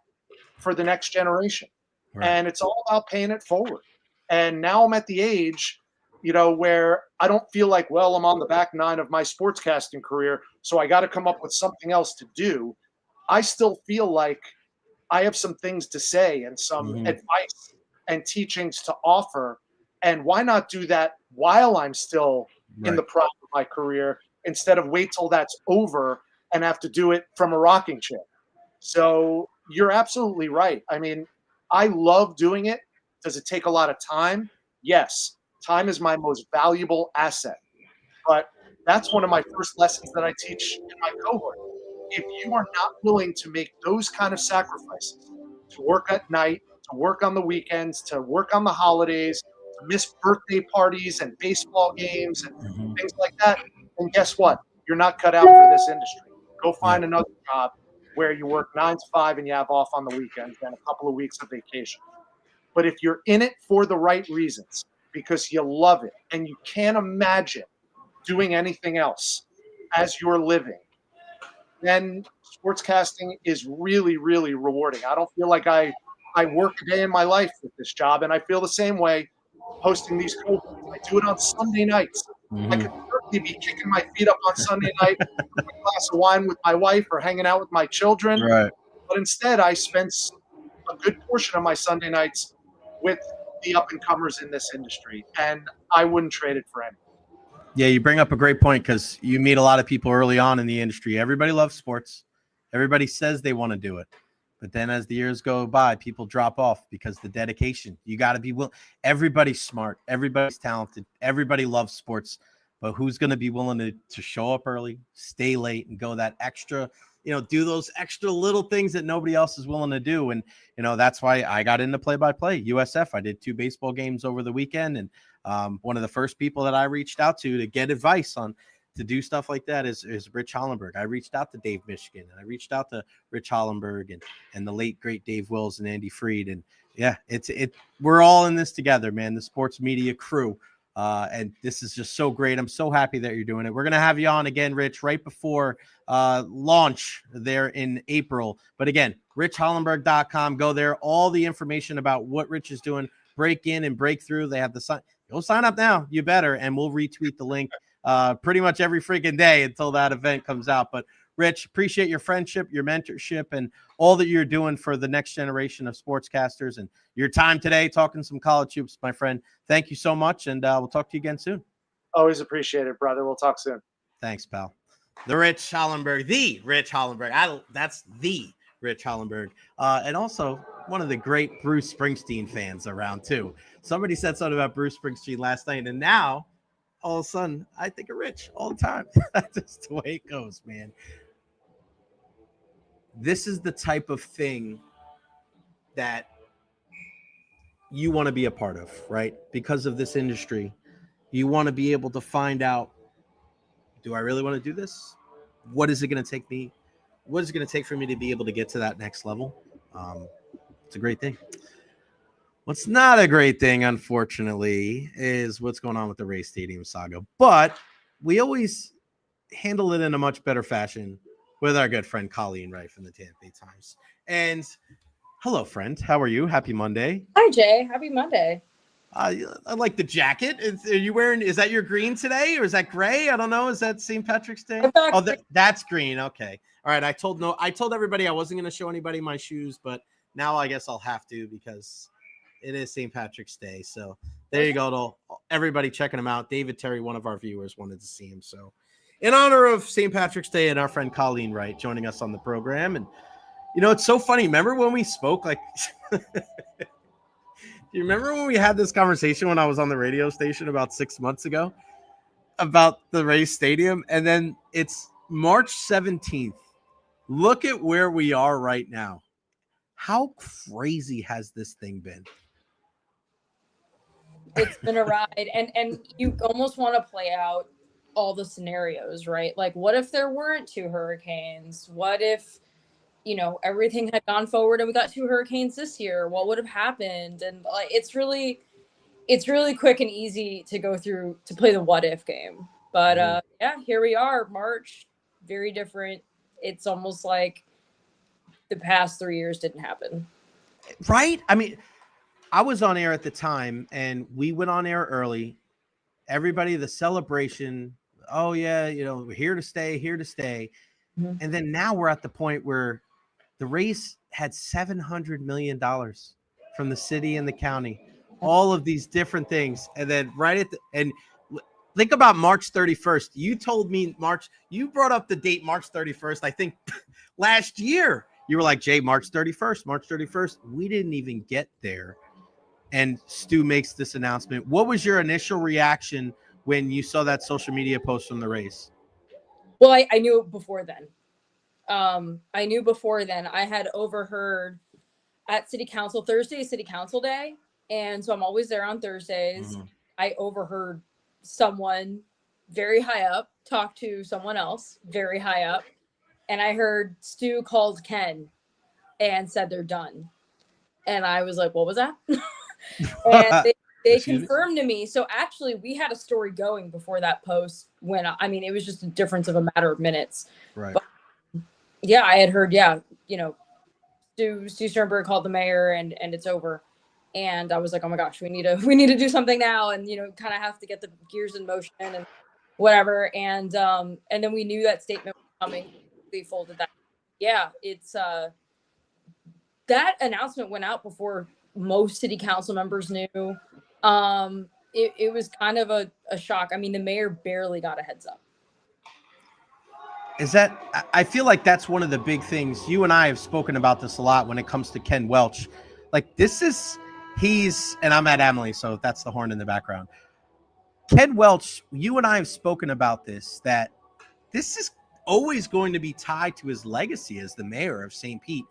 for the next generation. Right. And it's all about paying it forward. And now I'm at the age, you know, where I don't feel like, well, I'm on the back nine of my sportscasting career, so I got to come up with something else to do. I still feel like I have some things to say and some advice and teachings to offer. And why not do that while I'm still in the prime of my career, instead of wait till that's over and have to do it from a rocking chair? So you're absolutely right. I mean, I love doing it. Does it take a lot of time? Yes. Time is my most valuable asset. But that's one of my first lessons that I teach in my cohort. If you are not willing to make those kind of sacrifices, to work at night, to work on the weekends, to work on the holidays, to miss birthday parties and baseball games and things like that, then guess what? You're not cut out for this industry. Go find another job where you work 9 to 5 and you have off on the weekends and a couple of weeks of vacation. But if you're in it for the right reasons, because you love it and you can't imagine doing anything else as you're living, then sportscasting is really, really rewarding. I don't feel like I work a day in my life with this job, and I feel the same way hosting these cohorts. I do it on Sunday nights. I could certainly be kicking my feet up on Sunday night with a glass of wine with my wife or hanging out with my children. Right. But instead, I spend a good portion of my Sunday nights with the up-and-comers in this industry, and I wouldn't trade it for anything. Yeah, you bring up a great point because you meet a lot of people early on in the industry. Everybody loves sports. Everybody says they want to do it. But then as the years go by, people drop off because the dedication. You got to be willing. Everybody's smart. Everybody's talented. Everybody loves sports. But who's going to be willing to show up early, stay late, and go that extra, you know, do those extra little things that nobody else is willing to do? And, you know, that's why I got into play-by-play. USF, I did 2 baseball games over the weekend. And one of the first people that I reached out to get advice on to do stuff like that is Rich Hollenberg. I reached out to Dave Michigan, and I reached out to Rich Hollenberg and the late great Dave Wills and Andy Freed. And yeah, we're all in this together, man. The sports media crew. And this is just so great. I'm so happy that you're doing it. We're going to have you on again, Rich, right before launch there in April. But again, richhollenberg.com. Go there. All the information about what Rich is doing, break in and break through. They have the sign. Go sign up now. You better. And we'll retweet the link pretty much every freaking day until that event comes out. But Rich, appreciate your friendship, your mentorship, and all that you're doing for the next generation of sportscasters and your time today talking some college hoops, my friend. Thank you so much, and we'll talk to you again soon. Always appreciate it, brother. We'll talk soon. Thanks, pal. The Rich Hollenberg. That's the Rich Hollenberg. And also one of the great Bruce Springsteen fans around, too. Somebody said something about Bruce Springsteen last night, and now all of a sudden I think of Rich all the time. That's just the way it goes, man. this is the type of thing that you want to be a part of, right? Because of this industry, you want to be able to find out, do I really want to do this? What is it going to take me? What is it going to take for me to be able to get to that next level? It's a great thing. What's not a great thing, unfortunately, is what's going on with the Ray Stadium saga. But we always handle it in a much better fashion with our good friend Colleen Wright from the Tampa Bay Times. And hello, friend. How are you? Happy Monday. Hi, Jay. Happy Monday. I like the jacket. Are you wearing? Is that your green today, or is that gray? I don't know. Is that St. Patrick's Day? Oh, that's green. Okay. All right. I told everybody I wasn't going to show anybody my shoes, but now I guess I'll have to because it is St. Patrick's Day. So there you go. Everybody checking him out. David Terry, one of our viewers, wanted to see him. So in honor of St. Patrick's Day and our friend Colleen Wright joining us on the program. And, you know, it's so funny. Remember when we spoke, like, do you remember when we had this conversation when I was on the radio station about 6 months ago about the Rays Stadium? And then it's March 17th. Look at where we are right now. How crazy has this thing been? It's been a ride. And you almost want to play out all the scenarios, right? Like, what if there weren't 2 hurricanes? What if, you know, everything had gone forward and we got 2 hurricanes this year? What would have happened? And like, it's really quick and easy to go through to play the what if game. But yeah, here we are, March, very different. It's almost like the past 3 years didn't happen. Right? I mean, I was on air at the time and we went on air early. Everybody, the celebration. Oh yeah, you know, here to stay. Mm-hmm. And then now we're at the point where the Rays had $700 million from the city and the county, all of these different things. And then and think about March 31st. You told me you brought up the date March 31st, I think last year. You were like, Jay, March 31st. We didn't even get there. And Stu makes this announcement. What was your initial reaction when you saw that social media post from the Rays? Well, I knew it before then. I had overheard at City Council, Thursday is City Council Day. And so I'm always there on Thursdays. Mm-hmm. I overheard someone very high up talk to someone else very high up. And I heard Stu called Ken and said they're done. And I was like, what was that? And they confirmed to me. So actually we had a story going before that post when, I mean, it was just a difference of a matter of minutes. Right. But, yeah, I had heard, you know, Stu Sternberg called the mayor and it's over. And I was like, oh my gosh, we need to do something now. And, you know, kind of have to get the gears in motion and whatever. And then we knew that statement was coming. We folded that. Yeah, it's that announcement went out before most city council members knew. It was kind of a shock. I mean, the mayor barely got a heads up. I feel like that's one of the big things. You and I have spoken about this a lot when it comes to Ken Welch. Like and I'm at Amalie, so that's the horn in the background. Ken Welch, you and I have spoken about this, that this is always going to be tied to his legacy as the mayor of St. Pete.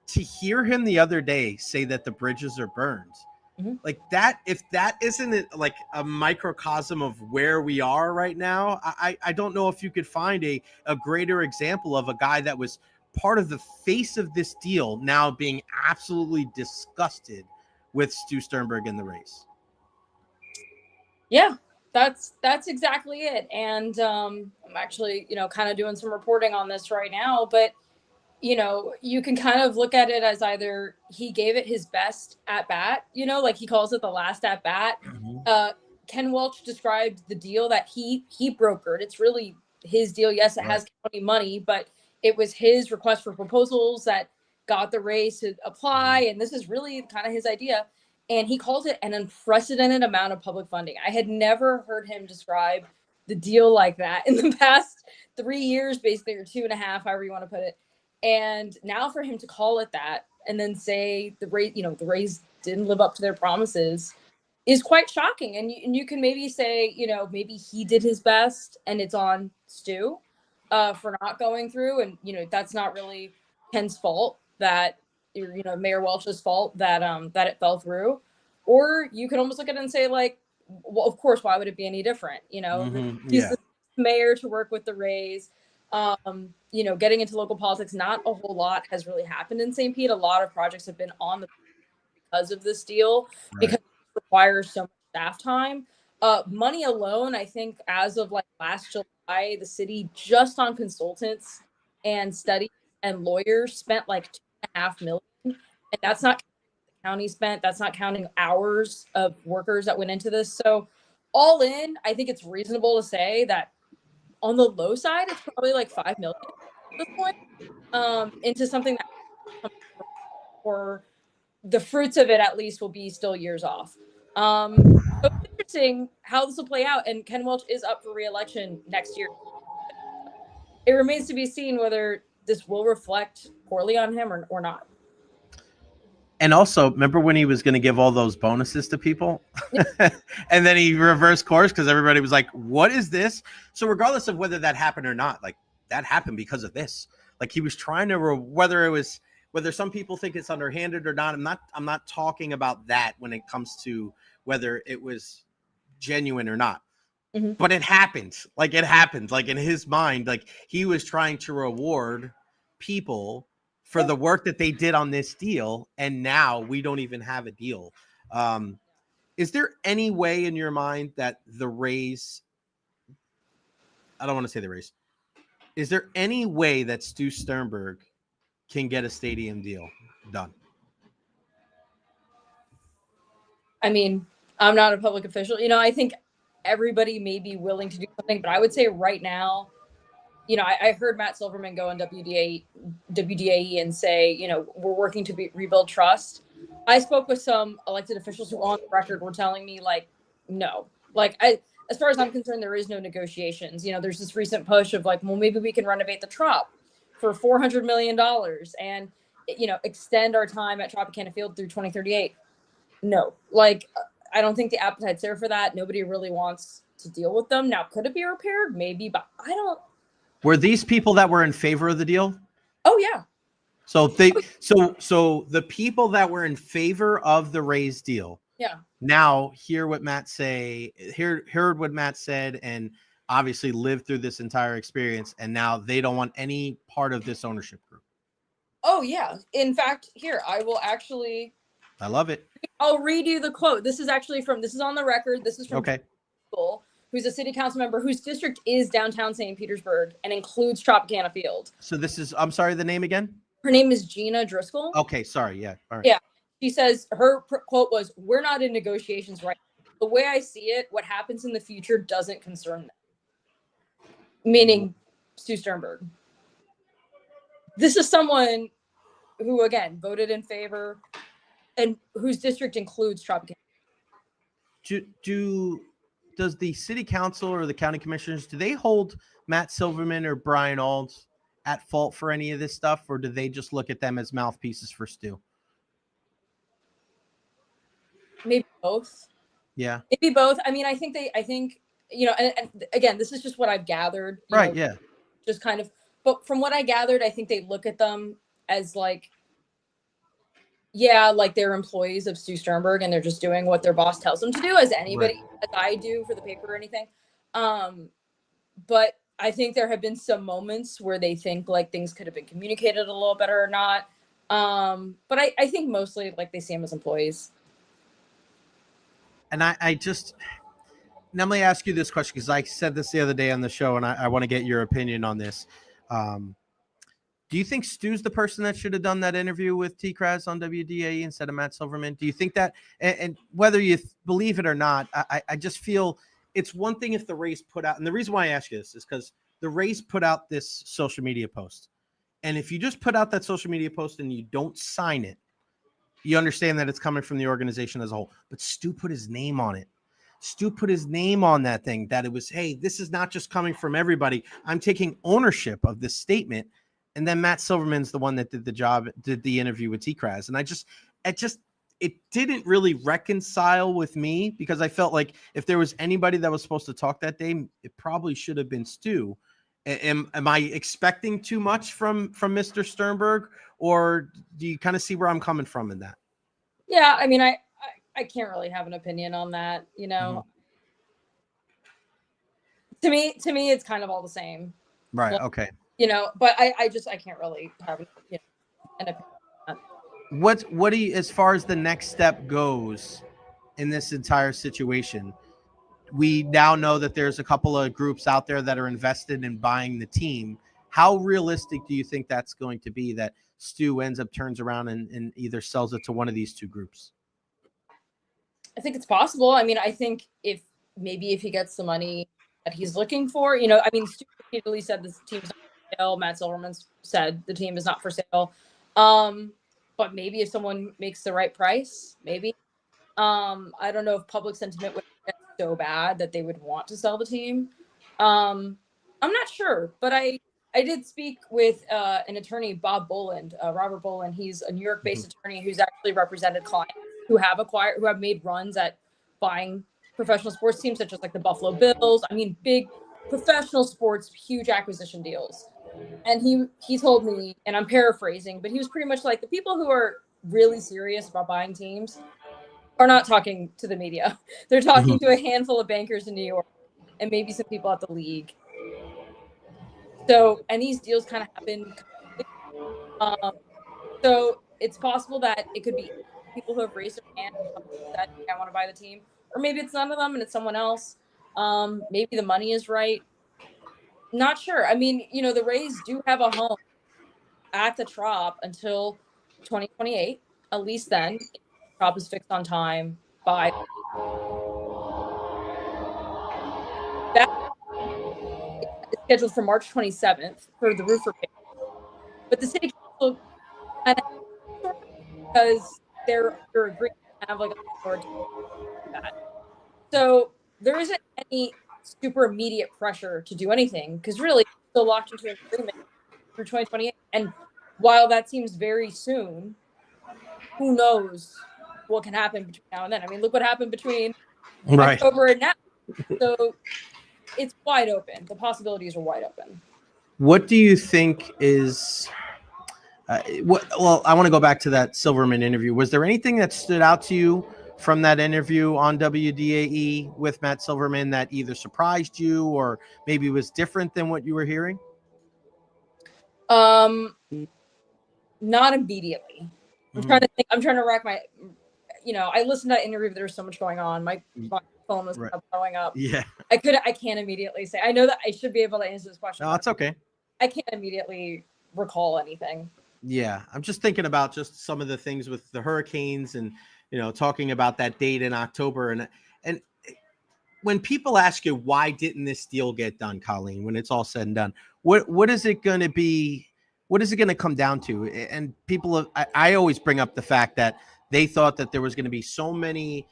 To hear him the other day say that the bridges are burned, mm-hmm. like that, if that isn't like a microcosm of where we are right now, I don't know if you could find a greater example of a guy that was part of the face of this deal now being absolutely disgusted with Stu Sternberg in the race. Yeah. That's exactly it. And I'm actually, you know, kind of doing some reporting on this right now, but, you know, you can kind of look at it as either he gave it his best at bat, you know, like he calls it the last at bat. Mm-hmm. Ken Welch described the deal that he brokered. It's really his deal. Yes, it has county money, but it was his request for proposals that got the Rays to apply. And this is really kind of his idea. And he calls it an unprecedented amount of public funding. I had never heard him describe the deal like that in the past 3 years, basically, or 2.5, however you want to put it. And now for him to call it that and then say the Rays didn't live up to their promises is quite shocking. And you can maybe say, you know, maybe he did his best and it's on Stu for not going through. And, you know, that's not really Ken's fault that, Mayor Welch's fault that that it fell through, or you can almost look at it and say like, well, of course, why would it be any different? He's the mayor to work with the Rays. Getting into local politics, not a whole lot has really happened in St. Pete. A lot of projects have been on the because of this deal, because it requires so much staff time. Money alone, I think as of like last July, the city just on consultants and studies and lawyers spent like $2.5 million. And that's not counting the county spent. That's not counting hours of workers that went into this. So all in, I think it's reasonable to say that on the low side, it's probably like $5 million at this point, into something that for the fruits of it at least will be still years off. So it's interesting how this will play out. And Ken Welch is up for re-election next year. It remains to be seen whether this will reflect poorly on him or not. And also, remember when he was going to give all those bonuses to people? And then he reversed course because everybody was like, what is this? So regardless of whether that happened or not, like that happened because of this. Like he was trying to, whether some people think it's underhanded or not. I'm not talking about that when it comes to whether it was genuine or not. Mm-hmm. But it happened. Like in his mind, like he was trying to reward people for the work that they did on this deal, and now we don't even have a deal. Is there any way in your mind that the Rays, I don't want to say the Rays, is there any way that Stu Sternberg can get a stadium deal done? I mean, I'm not a public official. I think everybody may be willing to do something, but I would say right now, I heard Matt Silverman go on WDAE and say, we're working to rebuild trust. I spoke with some elected officials who on the record were telling me like, no, like as far as I'm concerned, there is no negotiations. There's this recent push of like, well, maybe we can renovate the Trop for $400 million and, extend our time at Tropicana Field through 2038. No, like, I don't think the appetite's there for that. Nobody really wants to deal with them. Now, could it be repaired? Maybe, but I don't. Were these people that were in favor of the deal? Oh yeah. So the people that were in favor of the Rays deal. Yeah. Now heard what Matt said, and obviously lived through this entire experience, and now they don't want any part of this ownership group. Oh yeah. In fact, here I love it. I'll read you the quote. This is on the record. This is from School, who's a city council member whose district is downtown St. Petersburg and includes Tropicana Field. So this is, I'm sorry, the name again? Her name is Gina Driscoll. Okay, sorry. Yeah. All right. Yeah. She says her quote was, "We're not in negotiations right now. The way I see it, what happens in the future doesn't concern them." Meaning Stu Sternberg. This is someone who, again, voted in favor and whose district includes Tropicana. Does the city council or the county commissioners, do they hold Matt Silverman or Brian Auld at fault for any of this stuff, or do they just look at them as mouthpieces for Stu? Maybe both. Yeah. Maybe both. I mean, I think, and again, this is just what I've gathered. Right. Yeah. Just kind of, but from what I gathered, I think they look at them as like, yeah, like they're employees of Stu Sternberg and they're just doing what their boss tells them to do, as anybody, as I do for the paper or anything. But I think there have been some moments where they think like things could have been communicated a little better or not. But I think mostly like they see them as employees. And I just, now let me ask you this question, because I said this the other day on the show, and I want to get your opinion on this. Do you think Stu's the person that should have done that interview with T-Kraz on WDAE instead of Matt Silverman? Do you think that, and whether you believe it or not, I just feel it's one thing if the Rays put out, and the reason why I ask you this is because the Rays put out this social media post. And if you just put out that social media post and you don't sign it, you understand that it's coming from the organization as a whole. But Stu put his name on it. Stu put his name on that thing, that it was, hey, this is not just coming from everybody. I'm taking ownership of this statement. And then Matt Silverman's the one that did the interview with T-Kraz. And it didn't really reconcile with me, because I felt like if there was anybody that was supposed to talk that day, it probably should have been Stu. Am I expecting too much from Mr. Sternberg, or do you kind of see where I'm coming from in that? Yeah, I mean, I can't really have an opinion on that. You know, to me, it's kind of all the same. Right. Like, Okay. you know, but I can't really have an opinion on that. What do you, as far as the next step goes in this entire situation? We now know that there's a couple of groups out there that are invested in buying the team. How realistic do you think that's going to be that Stu ends up turns around and either sells it to one of these two groups? I think it's possible. I mean, I think if he gets the money that he's looking for, you know, I mean, Stu repeatedly said this team's not for sale. Matt Silverman said the team is not for sale. But maybe if someone makes the right price, maybe. I don't know if public sentiment would get so bad that they would want to sell the team. I'm not sure, but I did speak with an attorney, Bob Boland, Robert Boland. He's a New York-based attorney who's actually represented clients who have made runs at buying professional sports teams, such as like the Buffalo Bills. I mean, big professional sports, huge acquisition deals. And he told me, and I'm paraphrasing, but he was pretty much like, the people who are really serious about buying teams are not talking to the media. They're talking to a handful of bankers in New York and maybe some people at the league. So, and these deals kind of happen. So it's possible that it could be people who have raised their hand and said, I want to buy the team. Or maybe it's none of them and it's someone else. Maybe the money is right. Not sure. I mean, you know, the Rays do have a home at the Trop until 2028. At least then, if the Trop is fixed on time by that is scheduled for March 27th for the roof repair. But the city council kind of, because they're under agreement to have like a board to do that. So there isn't any super immediate pressure to do anything because really it's still locked into an agreement through 2028. And while that seems very soon, who knows what can happen between now and then? I mean, look what happened between October and now. So it's wide open. The possibilities are wide open. What do you think is well, I want to go back to that Silverman interview. Was there anything that stood out to you from that interview on WDAE with Matt Silverman that either surprised you or maybe was different than what you were hearing? Not immediately. I'm trying to think. I'm trying to rack my, you know, I listened to that interview, but there was so much going on. My phone was blowing up. Yeah. I can't immediately say. I know that I should be able to answer this question. No, it's okay. I can't immediately recall anything. Yeah. I'm just thinking about just some of the things with the Hurricanes and, you know, talking about that date in October. And when people ask you, why didn't this deal get done, Colleen, when it's all said and done, what is it going to be? What is it going to come down to? And people, I always bring up the fact that they thought that there was going to be so many,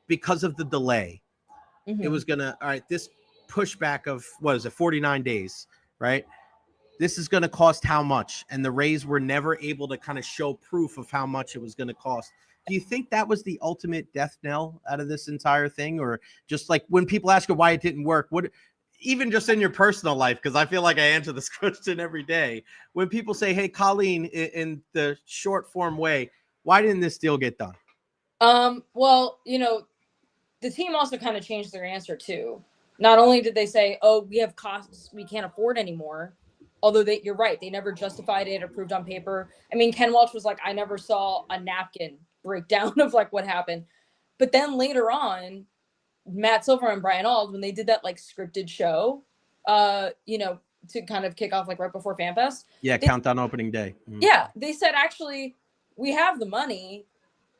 because of the delay, it was going to, all right, this pushback of, what is it, 49 days, right? This is going to cost how much? And the Rays were never able to kind of show proof of how much it was going to cost. Do you think that was the ultimate death knell out of this entire thing? Or just like when people ask you why it didn't work, even just in your personal life, because I feel like I answer this question every day. When people say, hey, Colleen, in the short form way, why didn't this deal get done? Well, you know, the team also kind of changed their answer too. Not only did they say, oh, we have costs we can't afford anymore, although you're right, they never justified it, approved on paper. I mean, Ken Welch was like, I never saw a napkin breakdown of like what happened. But then later on, Matt Silver and Brian Auld, when they did that like scripted show, you know, to kind of kick off like right before FanFest. Yeah, countdown opening day. Yeah, they said, actually, we have the money.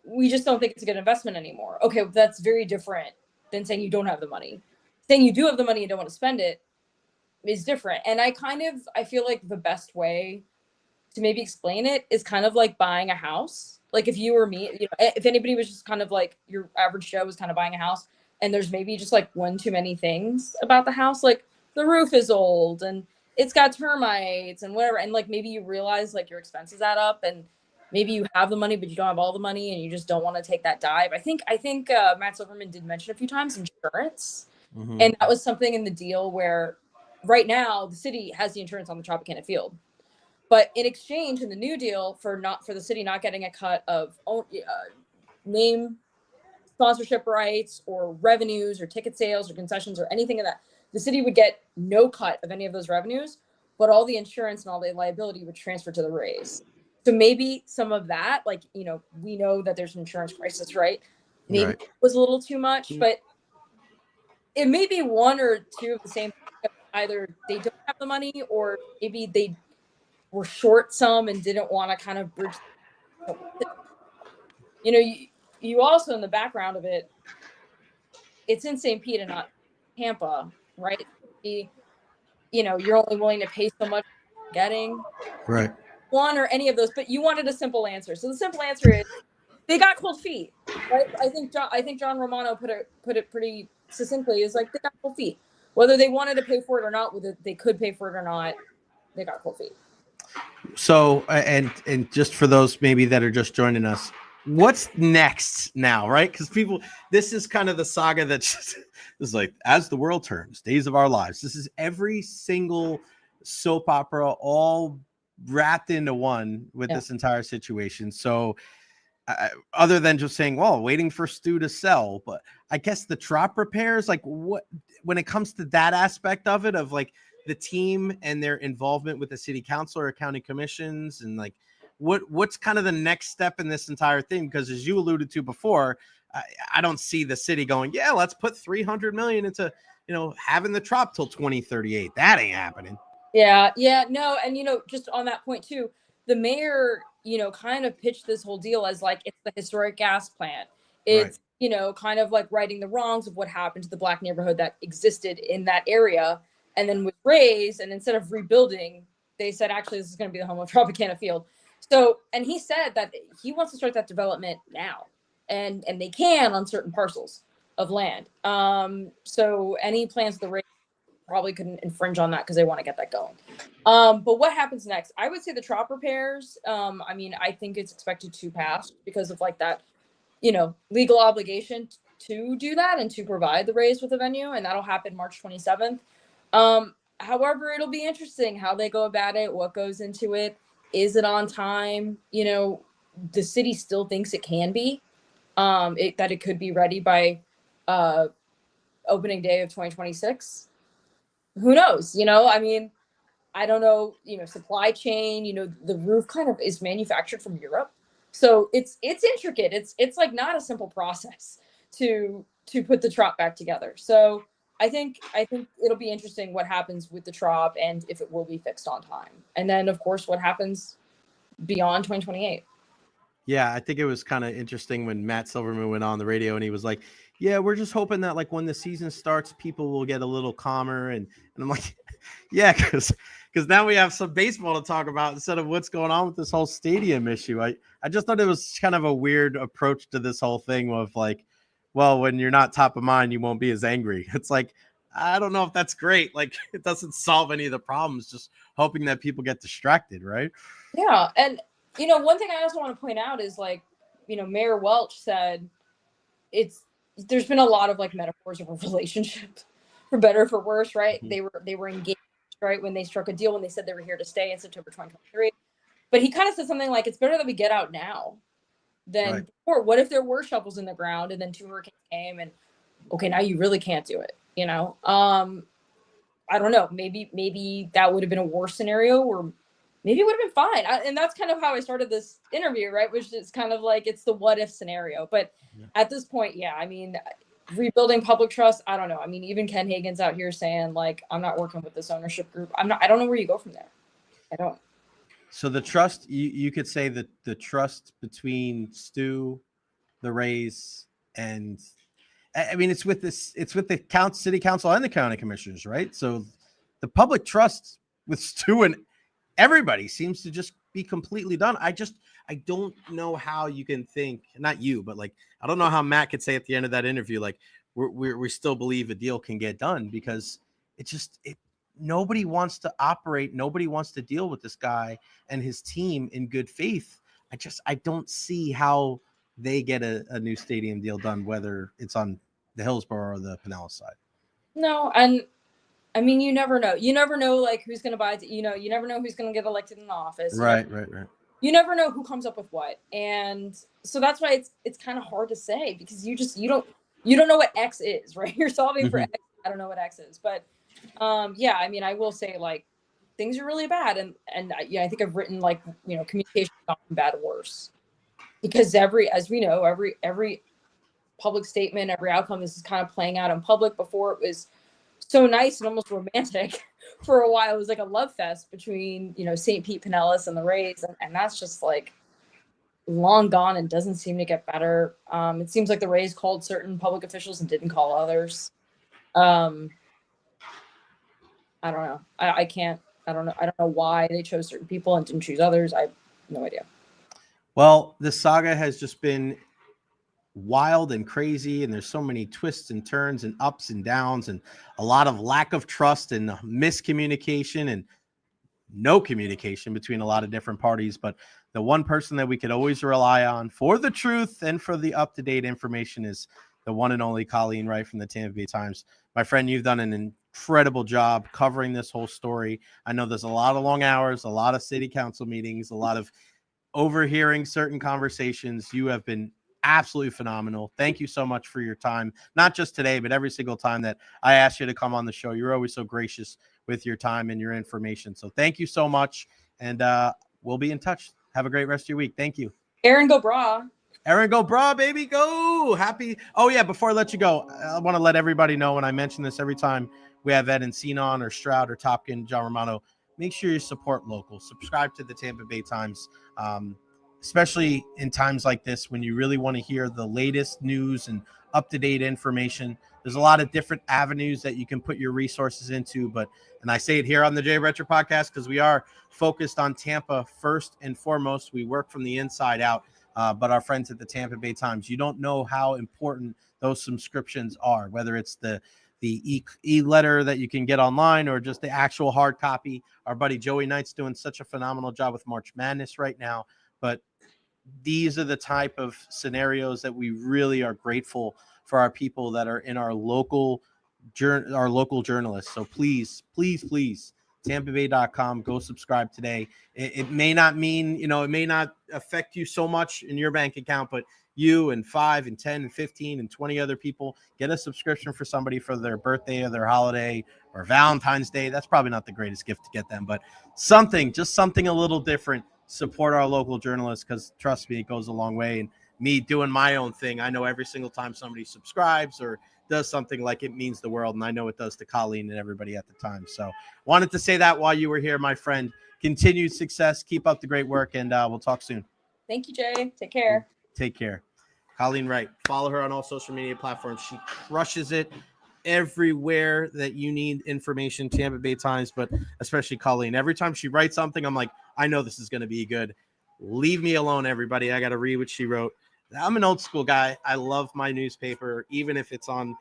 We just don't think it's a good investment anymore. Okay, that's very different than saying you don't have the money. Saying you do have the money and don't want to spend it is different. And I feel like the best way to maybe explain it is kind of like buying a house. Like if you or me, you know, if anybody was just kind of like your average Joe was kind of buying a house and there's maybe just like one too many things about the house, like the roof is old and it's got termites and whatever. And like maybe you realize like your expenses add up and maybe you have the money, but you don't have all the money and you just don't want to take that dive. I think Matt Silverman did mention a few times insurance. And that was something in the deal where right now the city has the insurance on the Tropicana field, but in exchange in the new deal for the city not getting a cut of name sponsorship rights or revenues or ticket sales or concessions or anything of that, the city would get no cut of any of those revenues, but all the insurance and all the liability would transfer to the Rays. So maybe some of that, like, we know that there's an insurance crisis, right? Maybe it was a little too much, but it may be one or two of the same. Either they don't have the money, or maybe they were short some and didn't want to kind of bridge. You also, in the background of it, it's in St. Pete and not Tampa, right? You're only willing to pay so much for getting one or any of those, but you wanted a simple answer. So the simple answer is they got cold feet, right? I think John Romano put it pretty succinctly, is like, they got cold feet. Whether they wanted to pay for it or not, whether they could pay for it or not, they got cold feet. So, and just for those maybe that are just joining us, what's next now, right? Because this is kind of the saga that this is like, as the world turns, Days of Our Lives. This is every single soap opera all wrapped into one with this entire situation. So other than just saying, well, waiting for Stu to sell, but I guess the Trop repairs, like, what, when it comes to that aspect of it, of like the team and their involvement with the city council or county commissions, and like what's kind of the next step in this entire thing? Because as you alluded to before, I don't see the city going, yeah, let's put $300 million into, having the Trop till 2038. That ain't happening. Yeah, no. And, just on that point too, the mayor, kind of pitched this whole deal as like, it's the historic gas plant. It's, kind of like righting the wrongs of what happened to the Black neighborhood that existed in that area and then was raised. And instead of rebuilding, they said, actually, this is going to be the home of Tropicana Field. So, and he said that he wants to start that development now, and they can on certain parcels of land. So any plans to the raise probably couldn't infringe on that because they want to get that going. But what happens next? I would say the Trop repairs. I think it's expected to pass because of like that, legal obligation to do that and to provide the Rays with a venue, and that'll happen March 27th. However, it'll be interesting how they go about it, what goes into it. Is it on time? The city still thinks it can be, that it could be ready by opening day of 2026. Who knows? I don't know, supply chain, the roof kind of is manufactured from Europe. So it's intricate. It's like not a simple process to put the Trop back together. So I think it'll be interesting what happens with the Trop and if it will be fixed on time. And then of course what happens beyond 2028. Yeah, I think it was kind of interesting when Matt Silverman went on the radio and he was like, yeah, we're just hoping that like when the season starts, people will get a little calmer. And I'm like, yeah, because now we have some baseball to talk about instead of what's going on with this whole stadium issue. I just thought it was kind of a weird approach to this whole thing of like, well, when you're not top of mind, you won't be as angry. It's like, I don't know if that's great. Like, it doesn't solve any of the problems, just hoping that people get distracted, right? Yeah. And, one thing I also want to point out is like, Mayor Welch said there's been a lot of like metaphors of a relationship, for better or for worse, right? Mm-hmm. They were engaged, right, when they struck a deal, when they said they were here to stay in September 2023. But he kind of said something like, it's better that we get out now than before. What if there were shovels in the ground and then 2 hurricanes came and okay, now you really can't do it, I don't know. Maybe that would have been a worse scenario, or maybe it would have been fine. And that's kind of how I started this interview, right? Which is kind of like, it's the what if scenario. But at this point, rebuilding public trust, I don't know. Even Ken Hagan's out here saying like, I'm not working with this ownership group. I don't know where you go from there. I don't. So the trust, you could say that the trust between Stu, the Rays, and it's with the city council and the county commissioners, right? So the public trust with Stu and everybody seems to just be completely done. I don't know how you can think, not you, but like, I don't know how Matt could say at the end of that interview, like we still believe a deal can get done, because nobody wants to operate. Nobody wants to deal with this guy and his team in good faith. I don't see how they get a new stadium deal done, whether it's on the Hillsborough or the Pinellas side. No. And I mean, you never know. You never know, like, who's going to buy it. You know, you never know who's going to get elected in the office. Right. You never know who comes up with what. And so that's why it's kind of hard to say, because you don't know what X is, right? You're solving for X. I don't know what X is. But yeah, I mean, I will say, like, things are really bad. And yeah, I think I've written, like, you know, communication has gone from bad to worse. Because as we know, every public statement, every outcome, this is kind of playing out in public. Before, it was so nice and almost romantic. For a while, it was like a love fest between, you know, St. Pete Pinellas and the Rays, and that's just, like, long gone and doesn't seem to get better. It seems like the Rays called certain public officials and didn't call others. I don't know. I don't know. I don't know why they chose certain people and didn't choose others. I have no idea. Well, the saga has just been wild and crazy, and there's so many twists and turns and ups and downs and a lot of lack of trust and miscommunication and no communication between a lot of different parties. But the one person that we could always rely on for the truth and for the up-to-date information is the one and only Colleen Wright from the Tampa Bay Times. My friend, you've done an incredible job covering this whole story. I know there's a lot of long hours, a lot of city council meetings, a lot of overhearing certain conversations. You have been absolutely phenomenal. Thank you so much for your time, not just today, but every single time that I asked you to come on the show. You're always so gracious with your time and your information. So thank you so much. And we'll be in touch. Have a great rest of your week. Thank you. Aaron, go bra. Aaron, go bra, baby. Go. Happy. Oh, yeah. Before I let you go, I want to let everybody know, when I mention this every time we have Ed and Cenon or Stroud or Topkin, John Romano, make sure you support local. Subscribe to the Tampa Bay Times, especially in times like this when you really want to hear the latest news and up-to-date information. There's a lot of different avenues that you can put your resources into, and I say it here on the Jay Recher podcast because we are focused on Tampa first and foremost. We work from the inside out, but our friends at the Tampa Bay Times, you don't know how important those subscriptions are, whether it's the e-letter that you can get online or just the actual hard copy. Our buddy Joey Knight's doing such a phenomenal job with March Madness right now, but these are the type of scenarios that we really are grateful for our people that are in our local journalists. So please, TampaBay.com, go subscribe today. It may not mean, it may not affect you so much in your bank account, but you and 5 and 10 and 15 and 20 other people get a subscription for somebody for their birthday or their holiday or Valentine's Day. That's probably not the greatest gift to get them, but just something a little different. Support our local journalists, because trust me, it goes a long way. And me doing my own thing, I know every single time somebody subscribes or does something, like, it means the world. And I know it does to Colleen and everybody at the time. So wanted to say that while you were here, my friend. Continued success. Keep up the great work, and we'll talk soon. Thank you, Jay. Take care. Take care. Colleen Wright. Follow her on all social media platforms. She crushes it everywhere that you need information. Tampa Bay Times, but especially Colleen. Every time she writes something, I'm like, I know this is going to be good. Leave me alone, everybody. I got to read what she wrote. I'm an old school guy. I love my newspaper, even if it's on,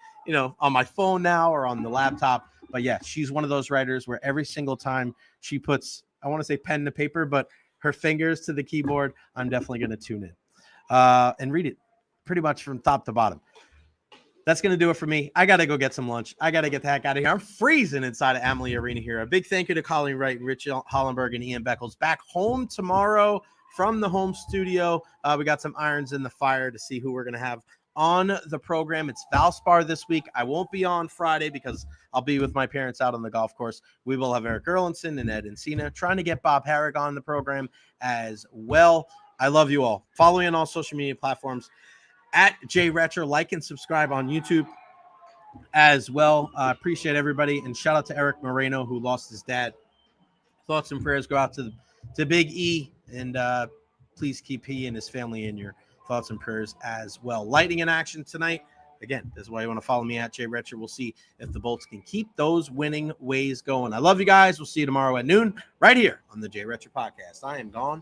on my phone now or on the laptop. But yeah, she's one of those writers where every single time she puts, I want to say pen to paper, but her fingers to the keyboard, I'm definitely going to tune in and read it pretty much from top to bottom. That's going to do it for me. I got to go get some lunch. I got to get the heck out of here. I'm freezing inside of Amalie Arena here. A big thank you to Colleen Wright, Rich Hollenberg, and Ian Beckles. Back home tomorrow from the home studio. We got some irons in the fire to see who we're going to have on the program. It's Valspar this week. I won't be on Friday because I'll be with my parents out on the golf course. We will have Eric Erlinson and Ed Encina, trying to get Bob Harrick on the program as well. I love you all. Follow me on all social media platforms at Jay Recher. Like and subscribe on YouTube as well. Appreciate everybody. And shout out to Eric Moreno, who lost his dad. Thoughts and prayers go out to Big E. And please keep he and his family in your thoughts and prayers as well. Lightning in action tonight. Again, this is why you want to follow me at Jay Recher. We'll see if the Bolts can keep those winning ways going. I love you guys. We'll see you tomorrow at noon right here on the Jay Recher podcast. I am gone.